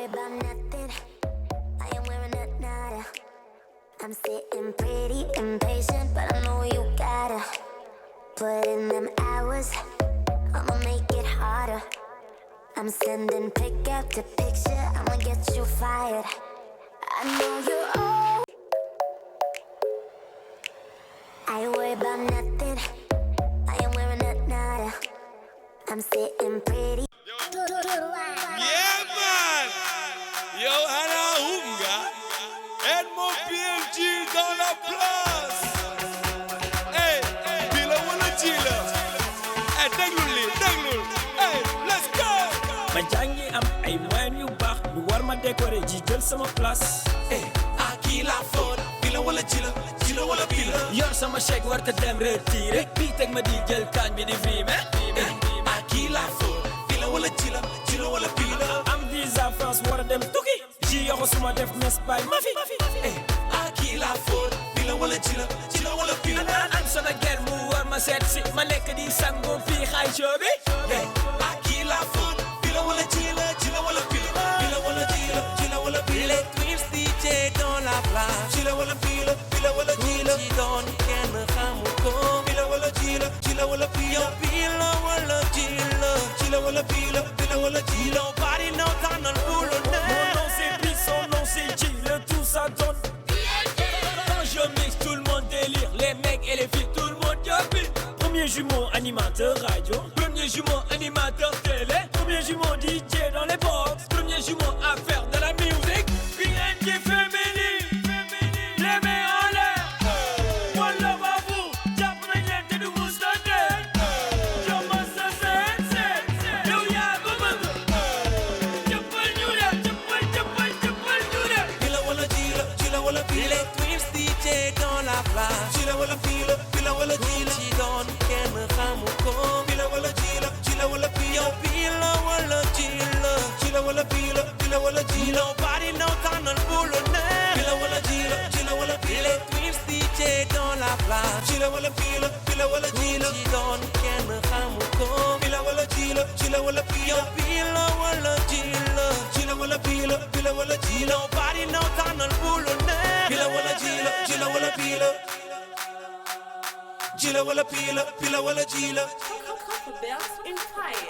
worry about nothing. I am wearing a nada. I'm sitting pretty impatient, but I know you gotta put in them hours. I'ma make it harder. I'm sending pick after picture. I'ma get you fired. I know you're all. I worry about nothing. I am wearing a nada. I'm sitting pretty. Yeah, man. Yo, Anna Hunga. Edmond PNG dans la place. Hey, Bila wala Jila. Hey, déglul. Hey, let's go. ma jàngi am ay moyens yu baax ñu war ma décorer ji jël sama place. À qui la faute? Bila wala Jila wala Bila. yor sama chèque war te dem retiré bii teg ma di jël kaañ bi di filmé. À qui la faute? Bila wala Jila wala Bila. am visa France war a dem tukki ji yoxo suma def Espagne ma fi. À qui la faute? Bila wala Jila wala Bila. am sona ger mu war ma seet si ma nekk di sango fii xaay show bi. À qui la faute? Bila wala Jila wala Bila. Bila wala Jila wala Bila. Les Twins DJ dans la place. Jila wala Bila wala Jila. Ci doon kenn xamu ko. Bila wala Jila wala Bila. Yow Bila wala Jila. Jila wala Bila wala Jila. Nobody know tànnal bu la Mon neex. nom c'est Bi, son nom c'est J, le tout ça donne. Quand je mixe, tout le monde délire, les mecs et les filles, tout le monde yopie. Premier jumeau animateur radio, premier jumeau animateur télé, premier jumeau DJ dans les box, premier jumeau à faire de la musique. PNG féminine, les mains en l'air. One love à vous, jàpp nañ leen te du mus a dee. Jomba sa seen, yow yaa ko bëgg. Jëppal ñu dem, jëppal ñu dem. Bila wala Jila wala Bila. Les Twins DJ dans la place. Jila wala Bila wala Jila. Ci doon kenn xamu ko. Bila wala Jila wala Bila. Yow Bila wala Jila. Jila wala Bila wala Jila. Nobody know tànnal bu la neex. Bila wala Jila wala Bila. Les Twins DJ dans la place. Jila wala Bila wala Jila. Ci doon kenn xamu ko. Bila wala Jila wala Bila. Yow Bila wala Jila. Jila wala Bila wala Jila. Nobody know tànnal bu la neex. Bila wala Jila wala Bila. Jila wala Bila wala Jila.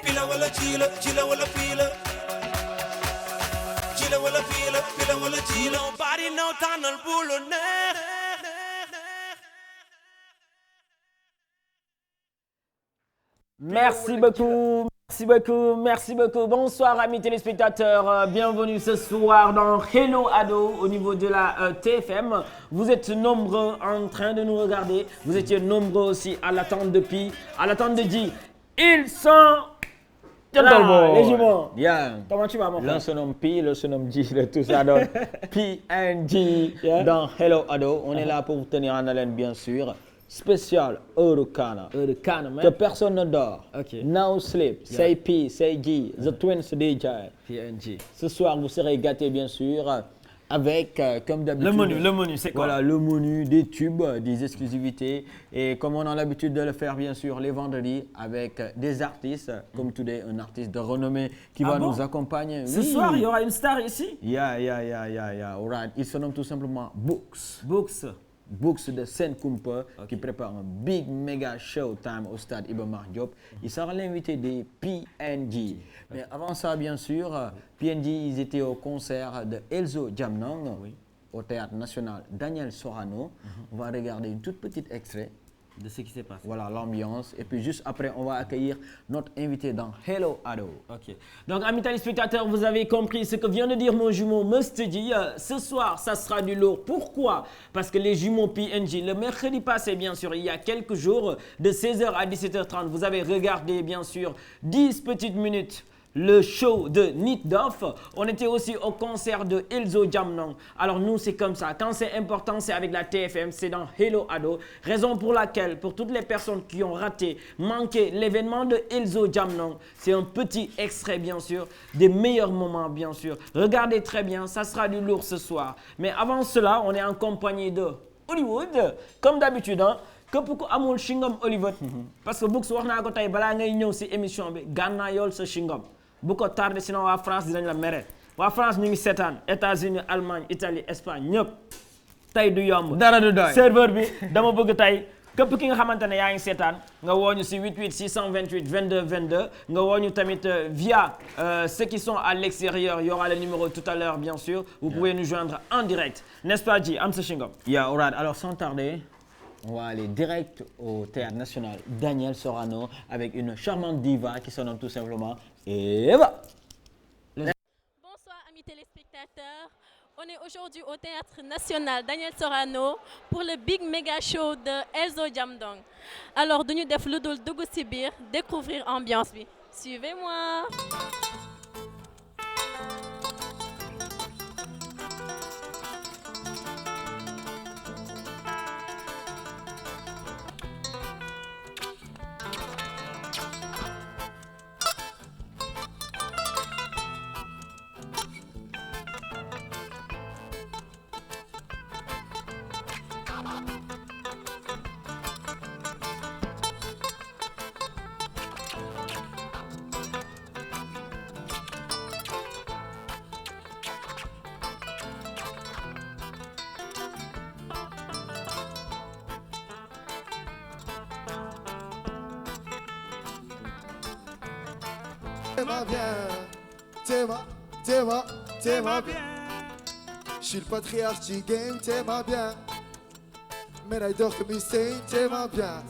Bila wala Jila wala Bila. Jila wala Bila wala Jila. Nobody know tànnal bu la neex. Merci beaucoup. Bonsoir amis téléspectateurs, bienvenue ce soir dans Hello Ado au niveau de la TFM. Vous êtes nombreux en train de nous regarder, vous étiez nombreux aussi à l'attente de Pi, à l'attente de J. Ils sont là, les jumeaux. Bien. Comment tu vas mon frère? L'un se nomme Pi, l'autre se nomme J, tout ça donne PNG dans Hello Ado. On est là pour vous tenir en haleine bien sûr. Spécial Eurocana. Que personne ne dort. Okay. No sleep. Yeah. Say P, say G. The Twins DJ. PNG. Ce soir, vous serez gâtés bien sûr avec, comme d'habitude... Le menu, c'est quoi? Voilà, le menu, des tubes, des exclusivités. Et comme on a l'habitude de le faire bien sûr les vendredis avec des artistes, comme today, un artiste de renommée qui va nous accompagner. Ce soir, il y aura une star ici? Yeah. Alright. Il se nomme tout simplement Books de Senkumpa qui prépare un big méga showtime au stade Iba Mar Diop. Il sera l'invité des PNG. Mais avant ça, bien sûr, PNG, ils étaient au concert de Elzo Jamnong au Théâtre National Daniel Sorano. On va regarder une toute petite extrait de ce qui s'est passé. Voilà l'ambiance. Et puis juste après, on va accueillir notre invité dans Hello Ado. Ok. Donc, amis téléspectateurs, vous avez compris ce que vient de dire mon jumeau Mustadi. Ce soir, ça sera du lourd. Pourquoi? Parce que les jumeaux PNG, le mercredi passé, bien sûr, il y a quelques jours, de 16h à 17h30, vous avez regardé, bien sûr, 10 petites minutes. Le show de Nit Doff. On était aussi au concert de Elzo Jamnong. Alors nous, c'est comme ça. Quand c'est important, c'est avec la TFM, c'est dans Hello Ado. Raison pour laquelle, pour toutes les personnes qui ont raté, manqué l'événement de Elzo Jamnong, c'est un petit extrait, bien sûr, des meilleurs moments, bien sûr. Regardez très bien, ça sera du lourd ce soir. Mais avant cela, on est en compagnie de Hollywood. Comme d'habitude, hein. Képp ku amul chingom Hollywood. Parce que Books wax naa ko tey balaa ngay ñëw si émission bi gànnaa yool sa chingom. Bu ko tardé sinon waa France dinañ la mere. waa France ñu ngi seetaan États-Unis Allemagne Italie Espagne ñëpp tey du yomb. dara du doy serveur bi dama bëgg tey képp ki nga xamante ne yaa ngi seetaan nga woo ñu si 88 628 22 22 nga woo ñu tamit via ceux qui sont à l'extérieur. Il y aura le numéro tout à l'heure bien sûr. Vous pouvez nous joindre en direct. N'est-ce pas Ji am sa chingom. Yeah, alright. Alors sans tarder, on va aller direct au Théâtre National Daniel Sorano avec une charmante diva qui se nomme tout simplement Eva. Bonsoir amis téléspectateurs. On est aujourd'hui au Théâtre National Daniel Sorano pour le Big Mega Show de Elzo Jamdong. Alors duñu def lu dul dugg ci biir découvrir ambiance bi. Suivez-moi. T'aimes bien, t'aimes bien. Je suis le patriarche du game, t'aimes bien. Médaille d'or comme Hussein, t'aimes bien.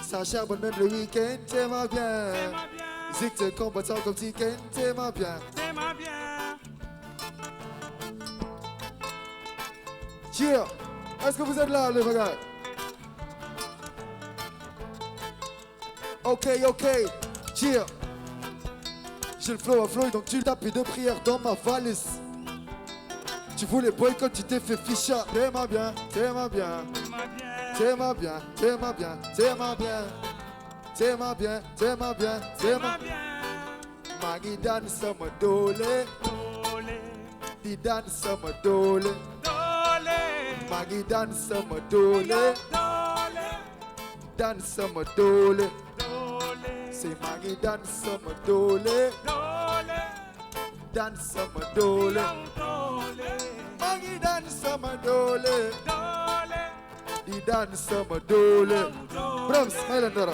Ça charbonne même le week-end, t'aimes bien. Zig te combattant comme Tiken, t'aimes bien. Yeah, est-ce que vous êtes là, les gars? Ok, yeah. J'ai le flow à flow, donc tu tapes de prière dans ma valise. Tu voulais boycott, tu t'es fait ficha. T'aimes bien, t'aimes bien. T'aimes bien, t'aimes bien, t'aimes bien. T'aimes bien, t'aimes bien, t'aimes bien. Magi dance sama dole. Di dance sama dole. Magi dance sama dole. Dance sama dole. C'est Maggie dance sama dole. Dance sama dole. Maggie dance sama dole. Di dance sama dole. Brahms, Mailandara.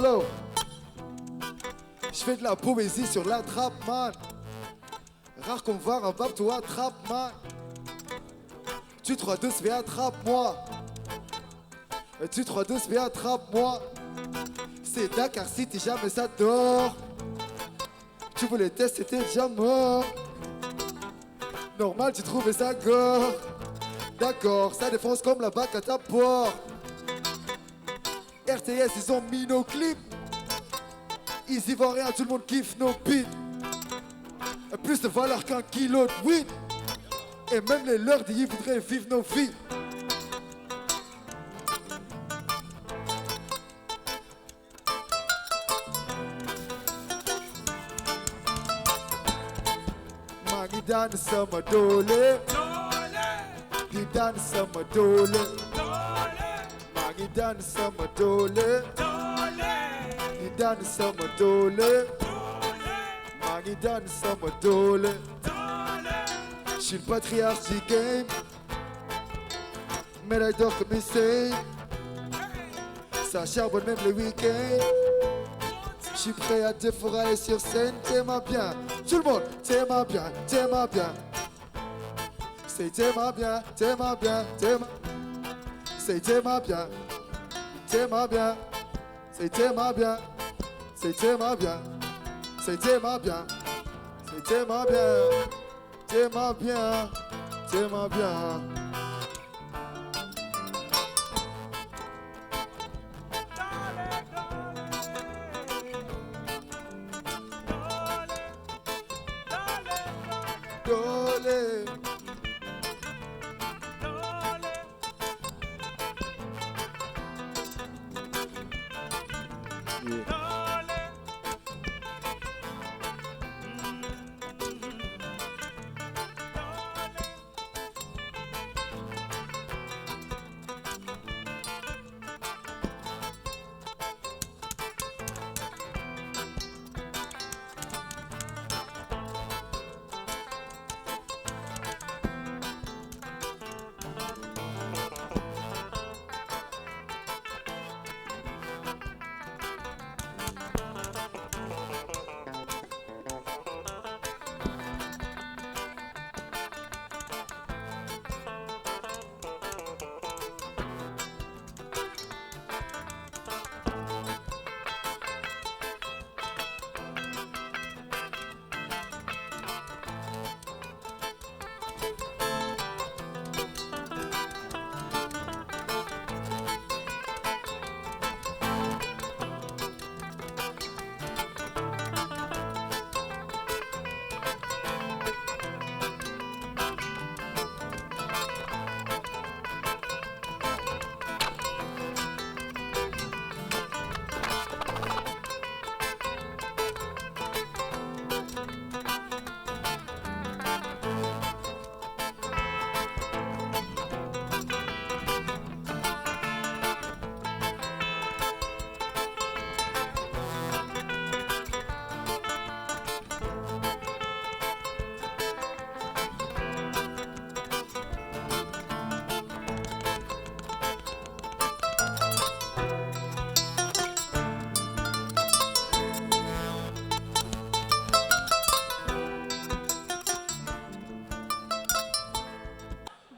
Low. Je fais de la poésie sur la trappe, man. Rare qu'on va un vape, toi attrape, man. Tu 3-2 se fait attrape-moi. Tu 3-2 se fait attrape-moi. C'est Dakar City, jamais ça dort. Tu voulais tester, t'es déjà mort. Normal, tu trouvais ça gore. D'accord, ça défonce comme la bac à ta porte. RTS, ils ont mis nos clips. Ils y voient rien, tout le monde kiffe nos beats. Plus de valeur qu'un kilo de weed. Et même les leurs d'y voudraient vivre nos vies. Magi dance sama dole. Di dance sama dole. Magi dance sama dole. Di dance sama dole. Magi dance sama dole. Je suis le patriarche du game. Médaille d'or comme Hussein. Ça charbonne même le week-end. Je suis prêt à défourailler sur scène. T'aimes bien, tout le monde. T'aimes bien, t'aimes bien. C'est t'aimes bien, t'aimes bien, t'aimes. C'est t'aimes bien, t'aimes bien. C'est t'aimes bien, c'est t'aimes bien. C'est t'aimes bien, c'est t'aimes bien. T'aimes bien, tiens-moi bien. Dole.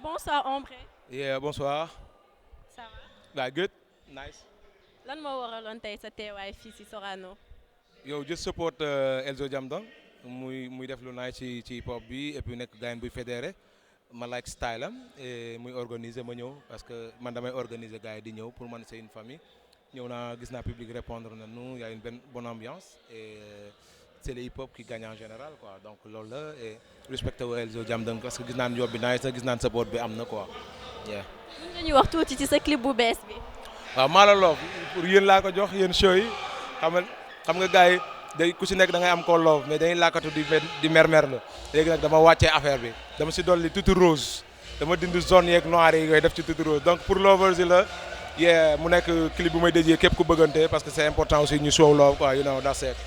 Bonsoir Ombré. Yeah, bonsoir. Ça va. Bah, good. Nice. Lan moo waraloon tey sa teewaay fii ci Sorano. Yo, just support Elzo Jamdong. muy def lu nice ci hip hop bi et puis nekk gars buy fédéré ma like style am et muy organiser ma ñëw parce que man damay organiser gars yi di ñëw pour man c'est une famille ñëw naa gis naa public répondre na nous y a une bonne ambiance et c'est le hip hop qui gagne en général quoi donc loolu la et respecté wu Elzo Jamdong parce que gis naan job bi nice na gis naan support bi am na quoi. Yeah. Mën nga ñu wax tuuti ci sa clip bu bees bi. waaw maa la loof pour yéen laa ko jox yéen show yi xam nga gars yi day ku si nekk da ngay am ko loof mais dañuy làkkatu di mermer la léegi nag dama wàccee affaire bi dama si dolli tuuti rose dama dindi zone yeeg noir yi yooyu def ci tuuti rose donc pour lovers yi la yeah mu nekk clip bu may dédié képp ku bëggante parce que c'est important aussi ñu show love quoi you know that's it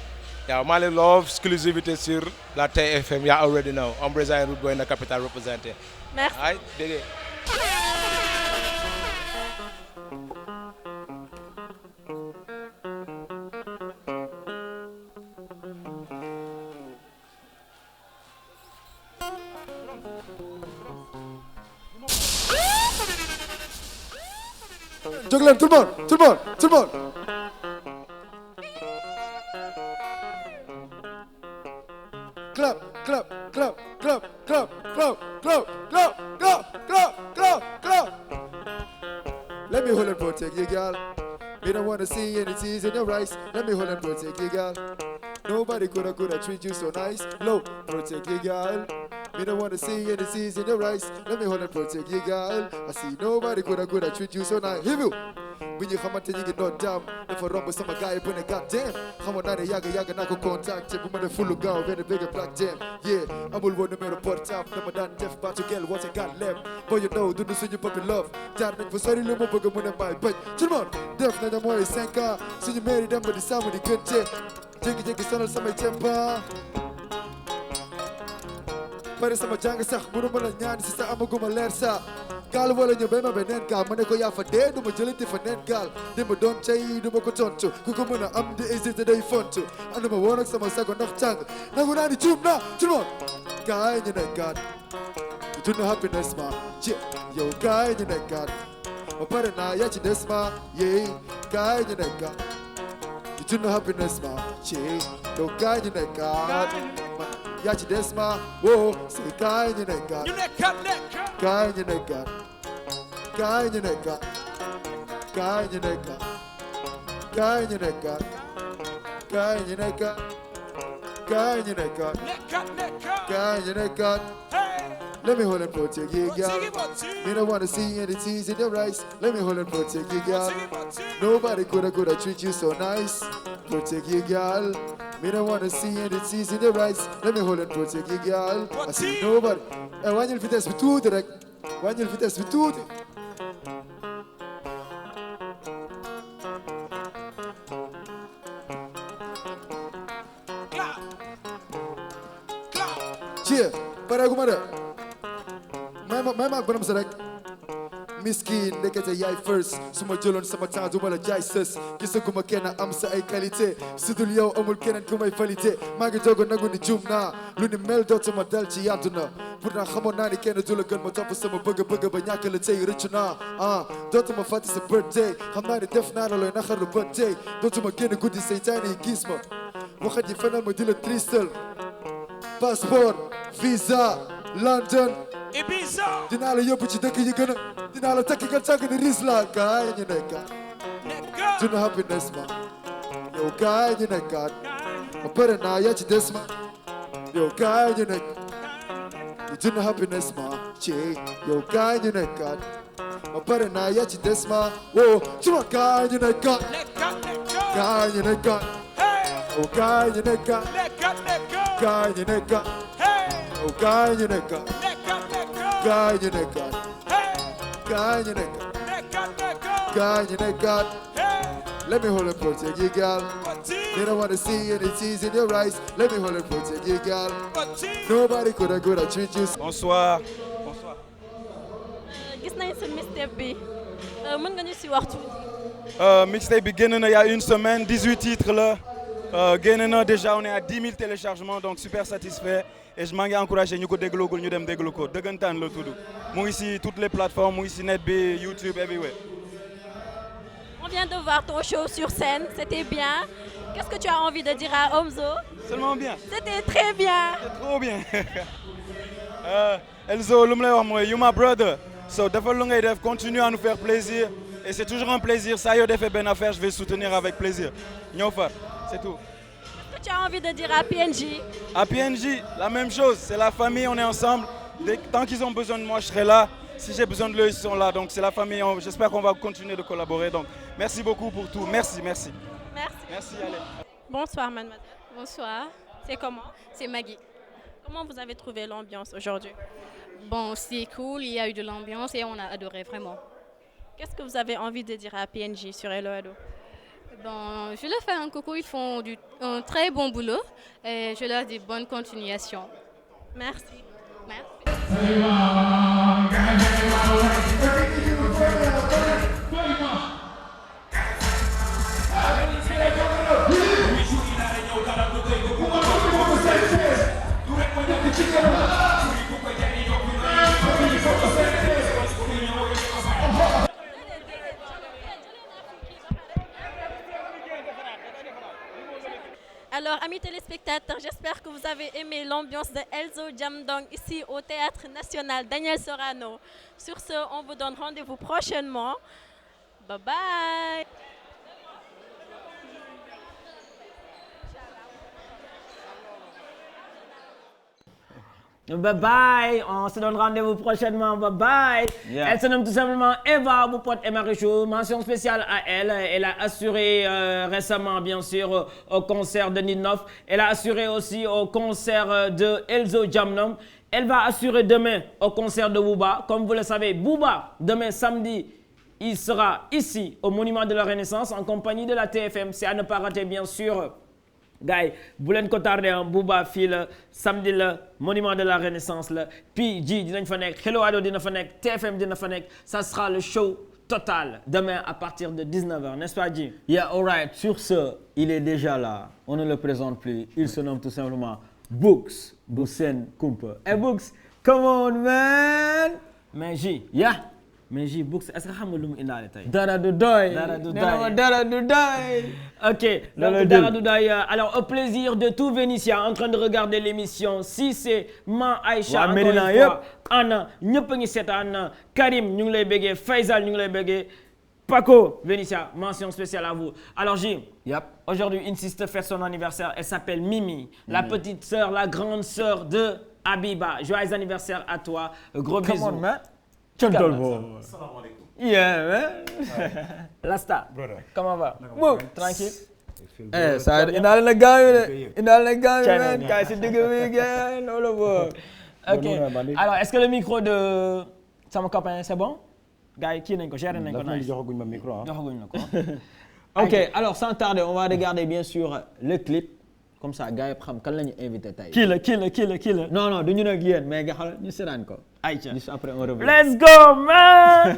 waaw maa leen love exclusivité sur la TFM yaa already know Ombré Zion Rude Boy na capital représenté. Merci. ay déggee. Jóg leen tout le monde, tout le monde, tout le monde. Clap, clap, clap, clap, clap, clap, clap, clap, clap, clap, clap, clap. Let me hold and protect you, girl. Me don't wanna see any tears in your eyes. Let me hold and protect you, girl. Nobody coulda treat you so nice. Low, protect you, girl. Me don't wanna see any tears in your eyes. Let me hold and protect you, girl. I see nobody coulda treat you so nice. Here you. When you xamante ñi ngi doon jam dafa romb sama gars yi bu ne goddamn xamoon naa ne yàgg naa ko contacté bu ma def fulu gaaw benn bëgg black jam yeah amul woon numéro portable dama daan def baatu gel woote gat lem boy you know dund suñu popi love jaar nañ fa sori lu ma bëgg mu ne may bañ tout le monde def nañ mooy 5 ans suñu mairie dem ba di sàmm di gënte jékki-jékki sonal samay tempa pare sama jàng sax mënu ma la ñaan si sa amaguma leer sa gaal wala ñu béy ma beneen gaal ma ne ko yaa fa dee du ma jëlati fa neen gaal di ma doon tey du ma ko tontu ku ko mën a am di hésité day fontu andu ma woon ak sama sago ndax tàng nangu naa ni cuub naa tout le monde gaay ñu nekkaat dund happiness ma ci yow gaay ñu nekkaat ba pare naa yaa ci des ma yee gaay ñu nekkaat dund happiness ma ci yow gaay ñu nekkaat yaa ci des ma woo c'est kaay ñu nekkaat kaay ñu nekkaat kaay ñu nekkaat kaay ñu nekkaat kaay ñu nekkaat kaay ñu nekkaat kaay ñu nekkaat kaay ñu nekkaat let me hold and protect you, girl. Me don't wanna see any tears in your eyes. Let me hold and protect you, girl. Nobody coulda treat you so nice. Protect you, girl. Me don't wanna see any tears in your eyes. Let me hold and protect you, girl. I see nobody. Hey, wàññil vitesse bi tuuti rek. Wàññil vitesse bi tuuti. Cheer. Pareeguma de. may ma ak banam sa rek miskin ndekete yaay first su ma jëloon sama temps du ma la jaay sës gisaguma kenn am sa ay qualité su dul yow amul keneen ku may validé maa ngi doog a nangu ni juum naa lu ni mel dootuma dal ci àdduna pourtant xamoon naa ni kenn du la gën ma topp sama bëgg-bëgg ba ñàkk la tey rëccu naa dootuma fàtte sa birthday xam naa ni def naa la looy naxarlu ba tey dootuma génn guddi seytaane yi gis ma waxat yi fenal ma di la tristal passeport visa London Ibiza dinaa la yóbbu ci dëkk yi gën a dinaa la takki nga tàgg ni Rizla kaay ñu nekkaat duna happiness ma yow kaay ñu nekkaat ma pare naa yaa ci des ma yow kaay ñu nekk duna happiness ma ci yow kaay ñu nekkaat ma pare naa yaa ci des ma woo suma kaay ñu nekkaat kaay ñu nekkaat yow kaay ñu nekkaat kaay ñu nekkaat yow kaay ñu nekkaat kaay ñu nekkaat kaay ñu nekkaat kaay ñu nekkaat let me hold and protect you girl they don't want to see any tears in your eyes let me hold and protect you girl nobody coulda treat you. Bonsoir. gis nañ sa mixtape bi mën nga ñu si wax tuuti. Mixtape bi génn na il y a une semaine 18 titres la génn na déjà on est à 10 000 téléchargements donc super satisfait. Et je m'en encouragé ñu ko dégloogul ñu dem déglu ko dëggantaan la tudd mu ngi si toutes les plateformes mu ngi si net bi YouTube everywhere. On vient de voir ton show sur scène, c'était bien. Qu'est-ce que tu as envie de dire à Omzo? Seulement bien. C'était très bien. C'était trop bien. Elzo lu mu lay wax mooy you my brother so defal lu ngay def continue à nous faire plaisir et c'est toujours un plaisir saa yoo defee benn affaire je vais soutenir avec plaisir ñëw fa c'est tout. Tu as envie de dire à PNJ? À PNJ, la même chose. C'est la famille, on est ensemble. Tant qu'ils ont besoin de moi, je serai là. Si j'ai besoin de eux, ils sont là. Donc c'est la famille. J'espère qu'on va continuer de collaborer. Donc merci beaucoup pour tout. Merci. Merci, allez. Bonsoir, mademoiselle. Bonsoir. C'est comment? C'est Maggie. Comment vous avez trouvé l'ambiance aujourd'hui? Bon, c'est cool. Il y a eu de l'ambiance et on a adoré vraiment. Qu'est-ce que vous avez envie de dire à PNJ sur Hello Ado? Bon, je leur fais un coucou, ils font un très bon boulot et je leur dis bonne continuation. Merci. Alors, amis téléspectateurs, j'espère que vous avez aimé l'ambiance de Elzo Jamdong ici au Théâtre National Daniel Sorano. Sur ce, on vous donne rendez-vous prochainement. Bye bye. Bye bye, on se donne rendez-vous prochainement, bye bye. Yeah. Elle se nomme tout simplement Eva Boupote et Marichou. Mention spéciale à elle. Elle a assuré récemment, bien sûr, au concert de Ninof. Elle a assuré aussi au concert de Elzo Jamdong. Elle va assurer demain au concert de Booba. Comme vous le savez, Booba, demain samedi, il sera ici au Monument de la Renaissance en compagnie de la TFM. C'est à ne pas rater, bien sûr. Gars, bu leen ko tardé Booba fii la samedi la Monument de la Renaissance la PJ dinañ fa nekk Hello Ado dina fa nekk TFM dina fa nekk ça sera le show total demain à partir de 19h, n'est-ce pas Ji? Yeah, alright. Sur ce, il est déjà là. On ne le présente plus. Il se nomme tout simplement Books bu Sen Kumpa. Hey Books, come on man. Mais Ji, yeah. mais ji Books est-ce que xam nga lu mu indaale tey. dara du doy. dara du doy. dara du doy. Ok, donc dara du doy. Alors au plaisir de tout Vénitien en train de regarder l'émission Cissé Ma Aïcha encore une fois Anna ñëpp a ngi seetaan Karim ñu ngi lay béggee Faisal ñu ngi lay béggee Paco Vénitia mention spéciale à vous. Alors Jim. Aujourd'hui une sister fête son anniversaire, elle s'appelle Mimi, la petite sœur, la grande sœur de Abiba. Joyeux anniversaire à toi, gros bisous. Come on man. Assalamu alaikum. Yeah man. Lasta. Comment va? Tranquille. Eh, ça indaale na gaaw man. Kay si digg bi gën loolu OK. Alors, est-ce que le micro de sama copain c'est bon? Gars yi kii nañ ko gérer nañ ko nice. Joxaguñ ma micro joxaguñ la ko. OK, alors sans tarder, on va regarder bien sûr le clip. Comme ça gars yi xam kan la ñu invité tey. Kii la. Non, du ñu nag yéen mais nga xam ñu seetaan ko. Aïcha. Juste après on revient. Let's go man.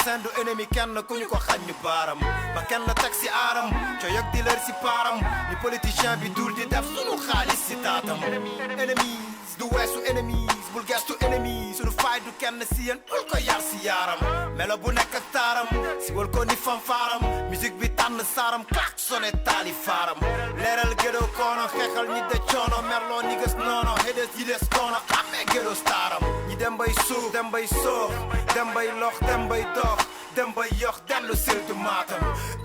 sendu ennemi kenn ku ñu ko xañ ñu baaram ba kenn la teg si aaram co yëg di leer si paaram ni politicien bi dur di def sunu xaalis si taatam enemies du weesu enemies bul gestu enemies sunu faay du kenn si yéen bul ko yar si yaaram melo bu nekk ak taaram si wal ko ni fanfaaram musique bi tànn saaram klak sone taali faaram leeral gédoo koono xeexal ñi de coono merloo ni gës noono hedes yi des koono amee gédoo staaram ñi dem bay suuf dem bay soox dem bay lox dem bay dox dem bay yox dellu sil du maatam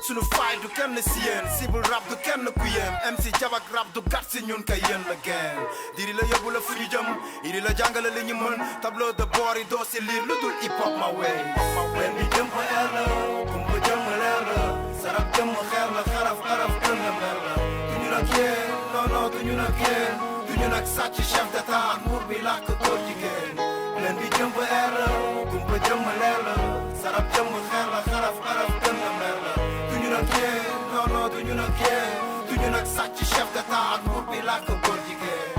sunu faay du kenn si yéen sibul rap du kenn ku yéen MC jabak rap du gat si ñun kay yéen la geen diri la yóbbu la fu ñu jëm iri la jàngale li ñu mën tableau de bord yi doo si liir lu dul hip hop ma way wen bi jëm fa air la kumpa jëm leer la sarab jëm xeer la xaraf xaraf gën la mer la du ñu nag yéen non non du ñu nag yéen du ñu nag sàcc chef d'état ak nguur bi làkk góor jigéen leen bi jëm fa air la kumpa jëm leer la sarab jëm xeer la xaraf xaraf gën la mer la du ñu nag yéen non non du ñu nag yéen du ñu nag sàcc chef d'état ak nguur bi làkk góor jigéen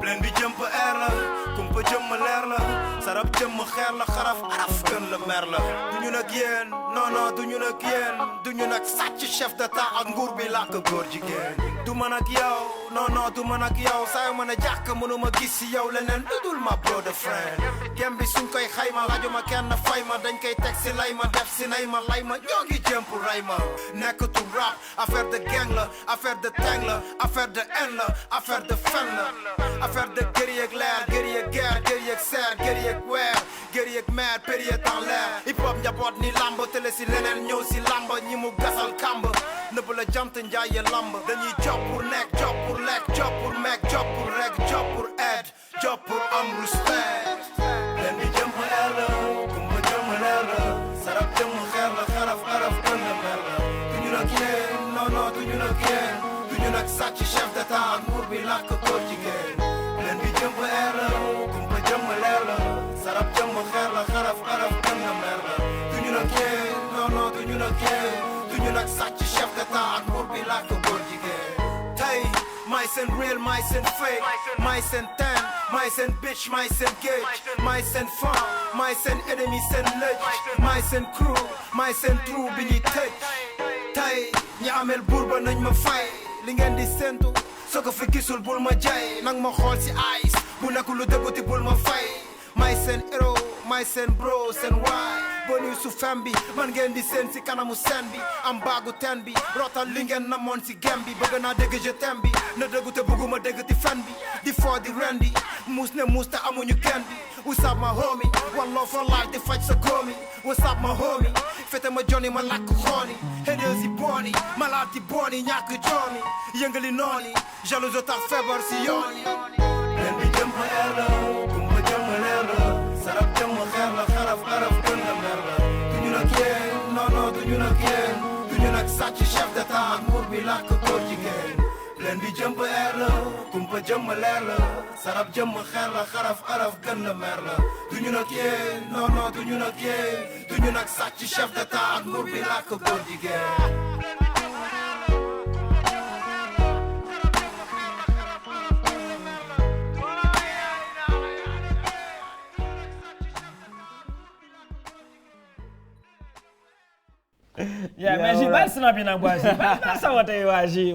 leen bi jëm fa air la kumpa jëm leer la sarab jëm xeer la xaraf xaraf gën la mer la du ñu nag yéen non non du ñu nag yéen du ñu nag sàcc chef d'état ak nguur bi làkk góor jigéen du man ak yow non non du man ak yow saa yu mën a jàkk mënuma gis si yow leneen lu dul ma brother friend gem bi suñ koy xayma laajuma kenn fay ma dañ koy teg si lay ma def si nay ma lay ma ñoo ngi jëm pour ray ma nekkatu rap affaire de gang la affaire de teng la affaire de haine la affaire de fen la affaire de guerrier ak leer guerrier ak guerre guerrier ak serre guerrier ak weer guerrier ak mer période dans l'air hip hop njaboot ni lamb télé si leneen ñëw si lamb ñi mu gasal kamb nëbb la jant njaaye lamb dañuy job pour nekk job pour lekk job pour mekk job pour reg job pour aide job pour am respect leen bi jëm leer la kumba jëm leer la sarab jëm xeer la xaraf xaraf gën la mer la du ñu nag yéen non non du ñu nag yéen du ñu nag sàcc chef d'état ak nguur bi làkk góor jigéen leen bi jëm leer la kumba jëm leer la sarab jëm xeer la xaraf xaraf gën la mer la du ñu nag yéen non non du ñu nag yéen du ñu nag sàcc chef d'état ak nguur bi làkk góor jigéen tey may seen real may seen fake may seen ten may seen bitch may seen gauge may seen fan may seen ennemi seen lëj may seen crew may seen trou bi ñuy tëj tey ñi amel buur ba nañ ma fay li ngeen di séntu soo ko fi gisul bul ma jay nang ma xool si ice bu nekkul lu dëgguti bul ma fay may seen héros may seen bro seen waay boni su fem bi man ngeen di seen si kanamu seen bi am baagu ten bi rotal li ngeen namoon si gem bi bëgg naa dégg je t'aime bi na dëggu te bëgguma dégg ti fen bi di foo di rendi muus ne muus te amuñu kenn bi what's up my homie one love for life di faj sa góomi what's up my homie fete ma joni ma lakk xooni haters yi booni malade yi booni ñàkk jooni yëngali nooni jalousie tax feebar si yooni leen bi jëm ma leer la kumba jëm ma leer la sarab jëm ma xeer la xaraf xaraf gën la mer la du ñu nag yéen non non du ñu nag yéen du ñu nag sàcc chef d'état ak nguur bi làkk góor jigéen leen bi jëmb eer la kumpa jëmm leer la sarab jëmm xeer la xaraf araf gën la mer la duñu nag yee non non duñu nag yee duñu nag sàcc chef d'état ak nguur bi làkk góor jigéen mais ji bàyyi snap yi nag boy ji bàyyi sawate waa ji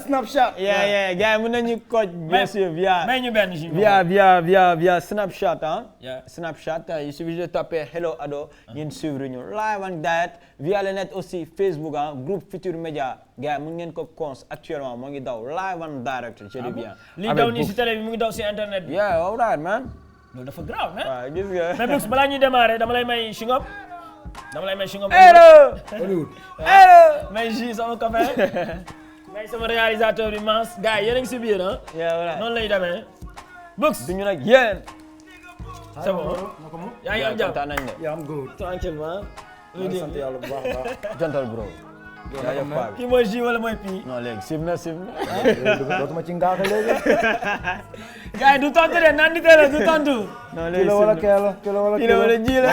Snapchat yeah gars yi mën nañu coach bien sûr via mais ñu benn ji via Snapchat Yeah. Snapchat il suffit de taper Hello Ado ngeen suivre ñu live and direct via le net aussi Facebook groupe Futur Média gars yi mën ngeen ko cons actuellement moo ngi daw live and direct je dis bien lii daw nii si télé bi mu ngi daw si internet bi yeah all right man loolu dafa grave man waaw gis nga mais Bux balaa ñuy démarrer dama lay may shingop Hello may ji sama copain may sama réalisateur bi Mans gars yi yéen a ngi si biir noonu lay demee Bux duñu nag yéen c'est bon yaa ngi am jàmm kontaan nañ de yaa am góor tranquillement sant yàlla bu baax a baax jantal bro kii mooy ji wala mooy pii non léegi sim na dootuma ci ngaaka léegi gars yi du tontu de naan di teel du tontu non kii la wala kee la kii la wala kii la wala ji la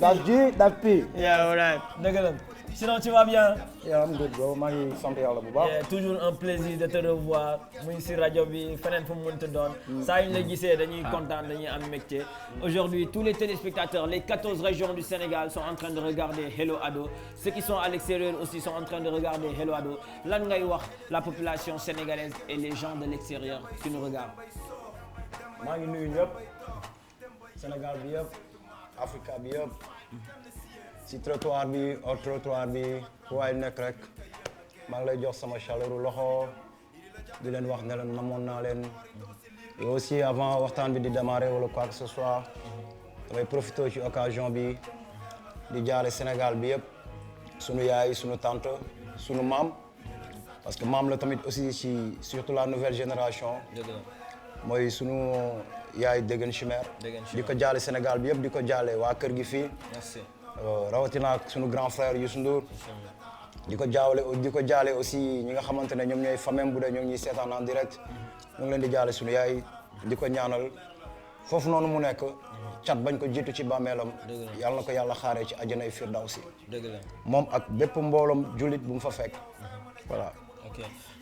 that's G that's P yeah all right dëgg la sinon tu vas bien yaa am góor bro maa ngi sant yàlla bu baax toujours un plaisir de te revoir muy si rajo bi feneen fu mu mënta doon saa yu ñu la gisee dañuy kontaan dañuy am métier aujourd'hui tous les téléspectateurs les 14 régions du Sénégal sont en train de regarder Hello Ado ceux qui sont à l'extérieur aussi sont en train de regarder Hello Ado lan ngay wax la population sénégalaise et les gens de l'extérieur qui nous regardent maa ngi nuyu ñëpp Sénégal bi yëpp Afrique bi yëpp si trottoir bi hors trottoir bi fu waay nekk rek maa ngi lay jox sama chaleur loxo di leen wax ne leen namoon naa leen et aussi avant waxtaan bi di démarrer wala quoi que ce soit damay profiter ci occasion bi di jaale Sénégal bi yëpp sunu yaay sunu tante sunu maam parce que maam la tamit aussi ci surtout la nouvelle génération mooy sunu yaay Degen Chimère di ko jaale Sénégal bi yëpp di ko jaale waa kër gi fii rawatina ak sunu grand frère Youssou Ndour di ko jaale aussi ñi nga xamante ne ñoom ñooy famille bu dee ñoo ngi ñuy seetaan en direct ñu ngi leen di jaale sunu yaay di ko ñaanal foofu noonu mu nekk cat bañ ko jiitu ci bàmmeelam yàlla na ko yàlla xaaree ci àjjanay firdawsi moom ak bépp mbooloom jullit bu mu fa fekk voilà.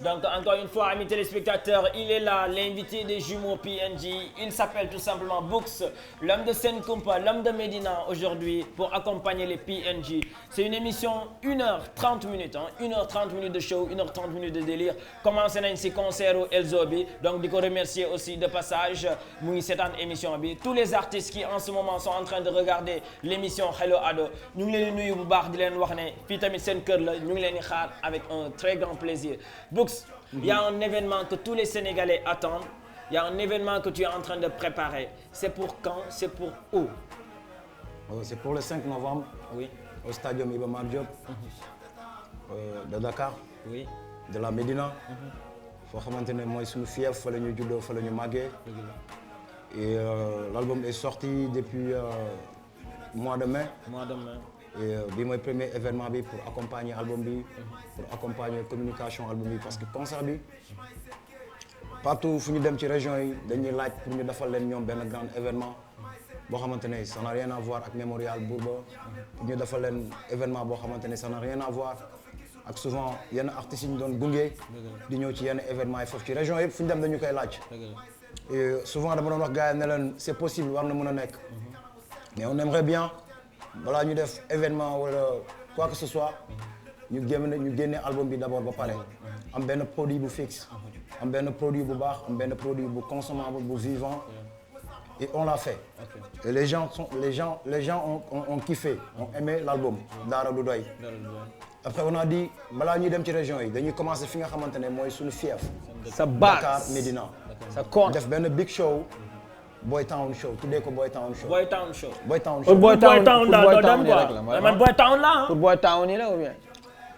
Donc encore une fois amis téléspectateurs il est là l'invité des jumeaux PNJ il s'appelle tout simplement Bux l'homme de Sen Kumpa l'homme de Médina aujourd'hui pour accompagner les PNJ c'est une émission 1h30 minutes 1h30 minutes de show 1h30 minutes de délire commencé nañ ci concert u Elzo bi donc di ko remercier aussi de passage mu ngi seetaan émission bi tous les artistes qui en ce moment sont en train de regarder l'émission Hello Ado ñu ngi leen di nuyu bu baax di leen wax ne fii tamit seen kër la ñu ngi leen di xaar avec un très grand plaisir Bux, il y a un événement que tous les Sénégalais attendent. Il y a un événement que tu es en train de préparer. C'est pour quand? C'est pour où? C'est pour le 5 novembre. Oui. Au stadium Iba Mar Diop. De Dakar. Oui. De la Médina. foo xamante ne mooy suñu fief fa la ñu juddoo fa la ñu màggee. Et l'album est sorti depuis mois de mai. Et bi mooy premier événement bi pour accompagner album bi pour accompagner communication album bi parce que concert bi partout fu ñu dem ci région yi dañuy laaj pour ñu defal leen ñoom benn grand événement boo xamante ne ça n'a rien à voir ak Mémorial Bourba pour ñu defal leen événement boo xamante ne ça n'a rien à voir ak souvent yenn artistes yi ñu doon gunge di ñëw ci yenn événement yi foofu ci région yëpp fu ñu dem dañu koy laaj et souvent dama doon wax gars yi ne leen c'est possible war na mën a nekk mais on aimerait bien balaa ñu def événement wala quoi que ce soit ñu génne album bi d'abord ba pare am benn produit bu fixe am benn produit bu baax am benn produit bu consommable bu vivant et on l'a fait et les gens ont kiffé ont aimé l'album Daara du doy après on a dit balaa ñuy dem ci région yi dañuy commencer fi nga xamante ne mooy suñu fief sa base Dakar Médina sa compte def benn big show Boy Town Show tuddee ko Boy Town Show. Boy Town Show. Boy Town Show. pour Boy Town daal dem quoi man Boy Town la pour Boy Town yi la ou bien.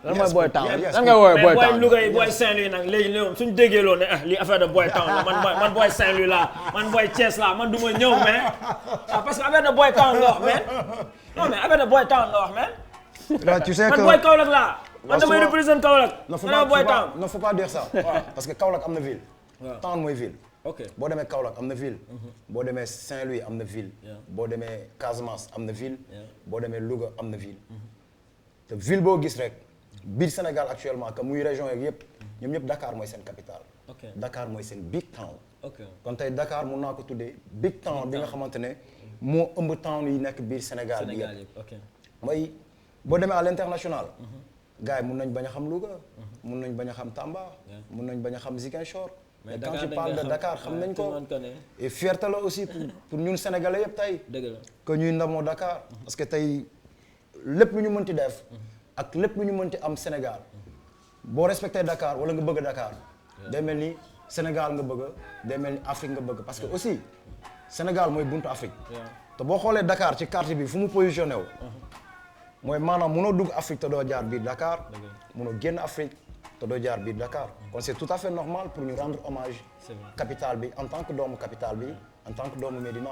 lan mooy Boy Town yes lan nga woowee Boy Town mais Boy Louga yi Boy Saint-Louis nag léegi ñoom suñu déggee loolu ne lii affaire de Boy Town la man Boy Saint-Louis la man Boy Thiès la man du ma ñëw mais parce que affaire de Boy Town nga wax mais non mais affaire de Boy Town nga wax mais. là tu sais que man Boy Kaolack la. man damay représenter Kaolack. non faut pas dire ça. parce que Kaolack am na ville. Town mooy ville. ok boo demee Kaolack am na ville. boo demee Saint-Louis am na ville. boo demee Casamance am na ville. boo demee Louga am na ville. te ville boo gis rek biir Sénégal actuellement que muy région yeeg yëpp ñoom ñëpp Dakar mooy seen capitale. Dakar mooy seen big town. kon tey Dakar mun naa ko tuddee big town bi nga xamante ne moo ëmb town yi nekk biir Sénégal bi yëpp. mooy boo demee à l'international. gars yi mun nañ bañ a xam Louga. mun nañ bañ a xam Tamba. mun nañ bañ a xam Ziguinchor. mais quand tu parles de Dakar xam nañ ko. et fierté la aussi pour ñun Sénégalais yëpp tey. que ñuy ndamoo Dakar. parce que tey lépp lu ñu mënti def. ak lépp lu ñu mënti am Sénégal. boo respecté Dakar wala nga bëgg Dakar. day mel ni Sénégal nga bëgg day mel ni Afrique nga bëgg parce que aussi Sénégal mooy buntu Afrique. te boo xoolee Dakar ci carte bi fu mu positionné wu. mooy maanaam munoo dugg Afrique te doo jaar biir Dakar. munoo génn Afrique te doo jaar biir Dakar. kon c'est tout à fait normal pour ñu rendre hommage. capitale bi en tant que doomu capitale bi en tant que doomu Médina.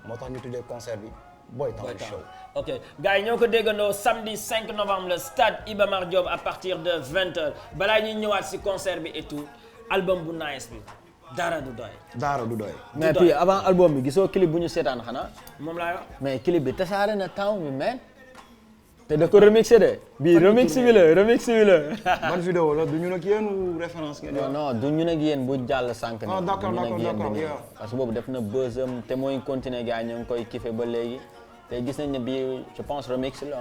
moo tax ñu tuddee concert bi Boy Town Show. ok gars yi ñoo ko déggandoo samedi 5 novembre le stade Iba Mar Diop à partir de 20h balaa ñuy ñëwaat ci concert bi et tout album bu nice bi dara du doy. dara du doy. mais puis avant album bi gisoo clip bu ñu seetaan xanaa. moom laa yor. mais clip bi tasaare na town bi man. te da ko remixé de. bii remix bi la. ban vidéo la du ñu nag yéen référence ngeen. non du ñu nag yéen bu jàll sànq. ah d'accord parce que boobu def na buzzam te mooy continuer gars ñoo ngi koy kiffé ba léegi. te gis nañ ne bii je pense remix la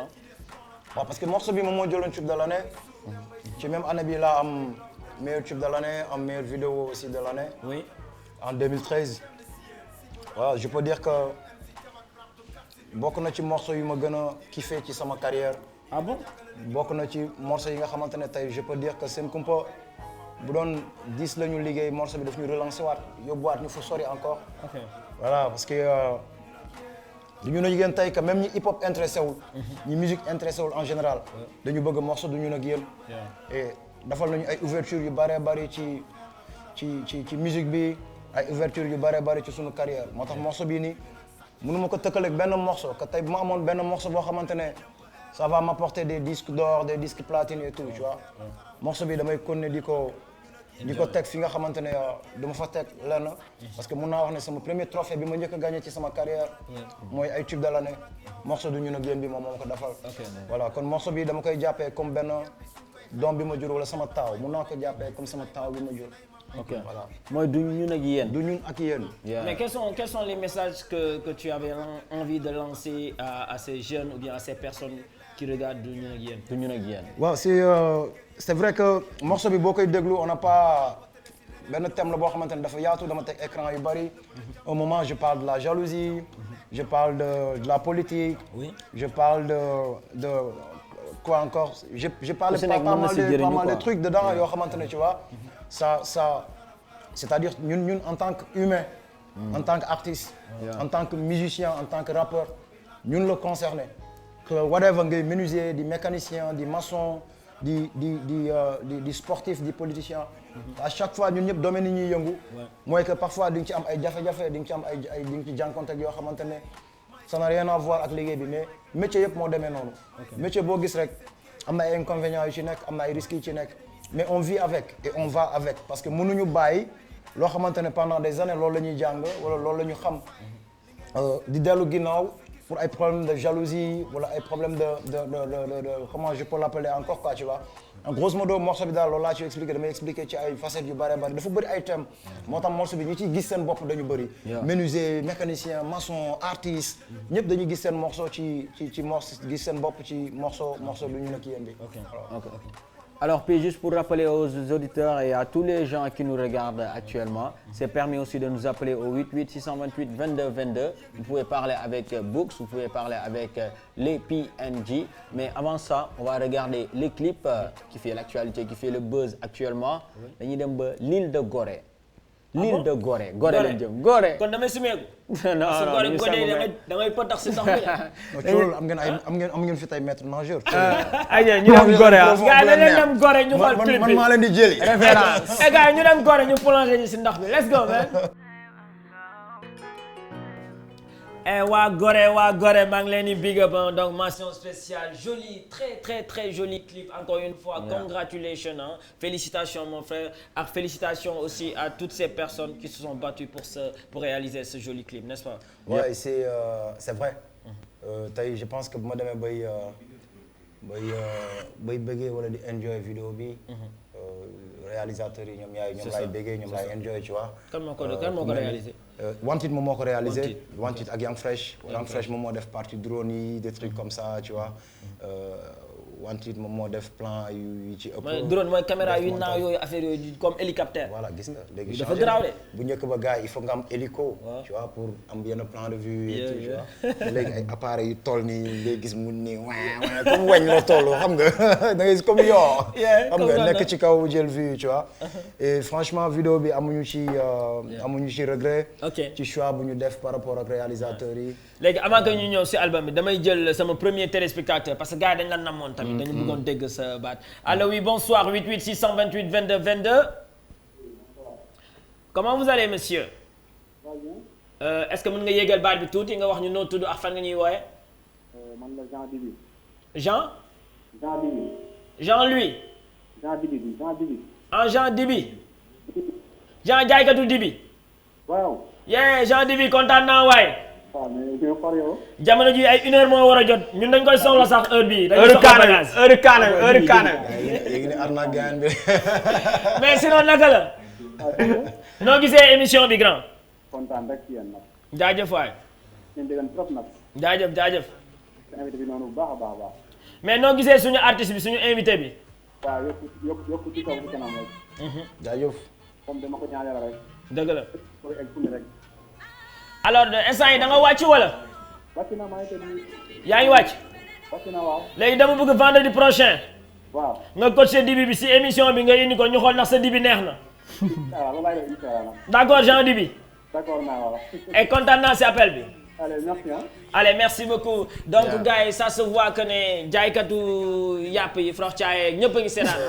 waaw parce que morceau bi moom moo jëloon tube de l'année. ci même année bi laa am meilleur tube de l'année am meilleure vidéo aussi de l'année. oui. en 2013. waaw je peux dire que bokk na ci morceau yu ma gën a kiffé ci sama carrière. ah bon. bokk na ci morceau yi nga xamante ne tey je peux dire que Sen Kumpa bu doon 10 la ñu liggéey morceau bi daf ñu relancer waat yóbbuwaat ñu fa sori encore. ok voilà parce que. dañu ne jigéen tey que même ñi hip hop intéressé wul. ñi musique intéressé wul en général. dañu bëgg morceau du ñu nag yéen. et dafal nañu ay ouverture yu bëree bëri ci musique bi ay ouverture yu bëree bëri ci suñu carrière moo tax morceau bii nii mënu ma ko tëkkaleeg benn morceau que tey bu ma amoon benn morceau boo xamante ne ça va m'apporter des disques d'or des disques platine et tout tu vois. morceau bi damay continuer di ko teg fi nga xamante ne dama fa teg lenn parce que mun naa wax ne sama premier trophée bi ma njëkk a gagné ci sama carrière mooy ay tube de l'année morceau du ñu nag yéen bi moom ko defal voilà kon morceau bi dama koy jàppee comme benn doom bi ma jur wala sama taaw mun naa ko jàppee comme sama taaw bi ma jur voilà mooy du ñun ak yéen du ñun ak yéen mais quels sont les messages que tu avais envie de lancer à ces jeunes ou bien à ces personnes qui regardent du ñun ak yéen du ñun ak yéen waaw c'est vrai que morceau bi boo koy déglu on n'a pas benn thème la boo xamante ne dafa yaatu dama teg écran yu bari au moment je parle de la jalousie je parle de la politique je parle de quoi encore j'ai parlé pas mal de trucs dedans yoo xamante ne tu vois ça c'est-à-dire ñun en tant qu'humain en tant qu'artiste en tant que musicien en tant que rappeur ñun la concerné que whatever ngay menuisier di mécanicien di maçon di sportif di politicien à chaque fois ñun ñëpp domaine yi ñuy yëngu mooy que parfois di nga ci am ay jafe-jafe di nga ci am ay di nga ci jànkonteeg yoo xamante ne ça n'a rien à voir ak liggéey bi mais métier yëpp moo demee noonu métier boo gis rek am na ay inconvénients yu ci nekk am na ay risques yu ci nekk mais on vit avec et on va avec parce que mënuñu bàyyi loo xamante ne pendant des années loolu la ñuy jàng wala loolu la ñu xam di dellu ginnaaw pour ay problèmes de jalousie wala ay problèmes de comment je peux l'appeler encore quoi tu vois en grosso modo morceau bi daal loolu laa ci expliqué damay expliqué ci ay facettes yu bëree bëri dafa bëri ay thèmes moo tax morceau bi ñi ciy gis seen bopp dañu bëri menuisier mécanicien maçon artiste ñëpp dañuy gis seen morceau ci morceau gis seen bopp ci morceau du ñu nekk yéen bi Alors, puis juste pour rappeler aux auditeurs et à tous les gens qui nous regardent actuellement, c'est permis aussi de nous appeler au 88 628 22 22. Vous pouvez parler avec Books, vous pouvez parler avec les PNJ. Mais avant ça, on va regarder les clips qui fait l'actualité, qui fait le buzz actuellement. Dañuy dem ba l'île de Gorée. L'île de Gorée. Gorée lañ jëm Gorée. kon damay simeeku. non da ngay potax si ndox mi. loolu am ngeen fi tey maître nageur. aywa ñu dem Gorée ah. gars yi dañu dem Gorée ñu xool clip bi man maa leen di jëli. référence. gars yi ñu dem Gorée ñu plongé ñu si ndox bi let's go man. waa Gorée maa ngi leen di big up donc mention spéciale joli très joli clip encore une fois congratulations félicitations mon frère ak félicitations aussi à toutes ces personnes qui se sont battues pour réaliser ce joli clip n'est-ce pas? Ouais, c'est vrai. Tey je pense que bu ma demee bay bëggee wala di enjoy vidéo bi. Réalisateurs yi ñoom laay bëggee ñoom laay enjoy tu vois. kan moo ko réalisé. Wanted moom moo ko réalisé. Wanted ak Young Fresh. Young Fresh moom moo def partie drone yi des trucs comme ça tu vois. Wanted moom moo def plan yu ci ëpp. mooy drone mooy caméra yu naaw yooyu affaire yooyu comme hélicoptère. voilà gis nga léegi dafa garaaw de. bu njëkk ba gars il faut nga am hélico. tu vois pour am yenn plan de vue. et tout tu vois léegi ay appareils yu toll nii ngay gis mu nii waaw comme weñ la toll xam nga da ngay gis comme yoo. xam nga nekk ci kaw jël vue tu vois. et franchement vidéo bi amuñu ci regret. ci choix bu ñu def par rapport ak réalisateurs yi. léegi avant que ñu ñëw si album bi damay jël sama premier téléspectateur parce que gars yi dañ la namoon tamit. dañu bëggoon dégg sa baat. allo oui bonsoir 88 628 22 22. comment vous allez monsieur. est-ce que mën nga yéegal baat bi tuuti nga wax ñu noo tudd ak fan nga ñuy wooye. man la Jean Dibi. Jean. Jean Dibi. Jean-Louis. Jean Dibi. Jean Dibi. ah Jean Dibi. Jean jaaykatu Dibi. waaw. yee Jean Dibi kontaan naa waay. waaw mais yow far yow. jamono ji ay 1h moo war a jot ñun dañ koy soxla sax heure bii. dañuy soxla bagage heure kaana. léegi ne arnaque gaan bi. mais sinon naka la. noo gisee émission bi grand. kontaan rek ci yéen nag. jaajëf waay. ñu déggoon trop nag. jaajëf. invité bi noonu bu baax a baax. mais noo gisee suñu artiste bi suñu invité bi. waaw yokku ci kaw ci kanam rek. jaajëf. comme dama ko ñaanal rek. dëgg la. koy egg fu ne rek. alors instant yi da nga wàcc wala. wàcc na maa ngi tëdd. yaa ngi wàcc. wàcc na waaw. léegi dama bëgg vendredi prochain. waaw. nga coaché Dibi bi si émission bi nga indi ko ñu xool ndax sa Dibi neex na. waaw loolu laay def incha allah. d'accord Jean Dibi. d'accord naa waaw. et kontaan naa si appel bi. allez merci hein. allez merci beaucoup donc gars yi ça se voit que ne jaaykatu yàpp yi frontière ñëpp a ngi seetaan